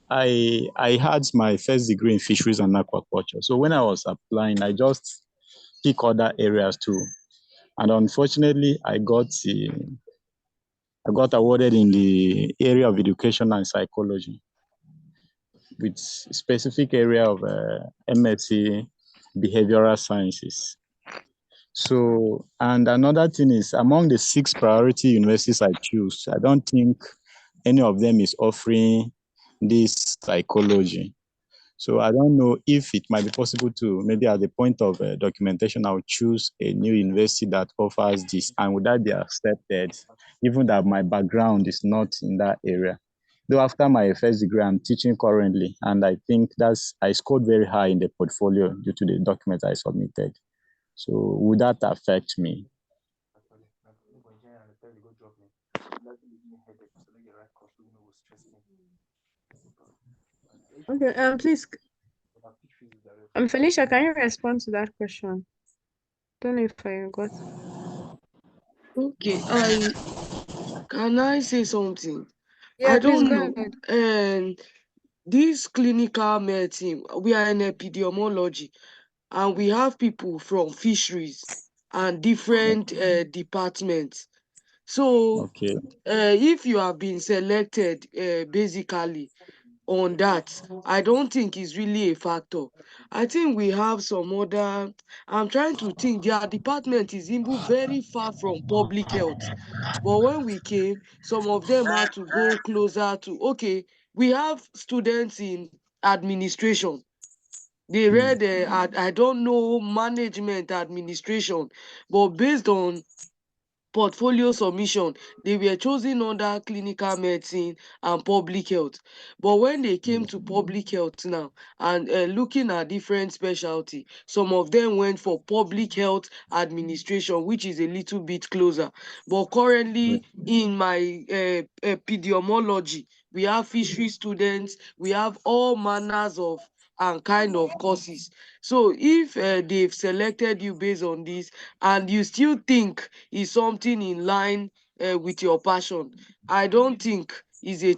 I had my first degree in fisheries and aquaculture. So when I was applying, I just pick other areas too. And unfortunately, I got awarded in the area of education and psychology with specific area of MSc behavioral sciences. So, and another thing is among the 6 priority universities I choose, I don't think any of them is offering this psychology. So I don't know if it might be possible to maybe at the point of documentation, I'll choose a new university that offers this, and would that be accepted, even that my background is not in that area? Though after my first degree, I'm teaching currently, and I think I scored very high in the portfolio due to the documents I submitted. So would that affect me? Okay, please, Felicia, can you respond to that question? Don't know if I got. Okay, can I say something? Yeah, I please don't go know. ahead. And this clinical medicine, we are in epidemiology, and we have people from fisheries and different departments. So, Okay. if you have been selected, basically on that, I don't think it's really a factor. I think we have some other. I'm trying to think. Their department is even very far from public health. But when we came, some of them had to go closer to. Okay, we have students in administration. They read, I don't know, management administration, but based on portfolio submission, they were chosen under clinical medicine and public health. But when they came to public health now and looking at different specialty, some of them went for public health administration, which is a little bit closer. But currently in my epidemiology, we have fishery students, we have all manners of and kind of courses. So if they've selected you based on this and you still think is something in line with your passion, I don't think is a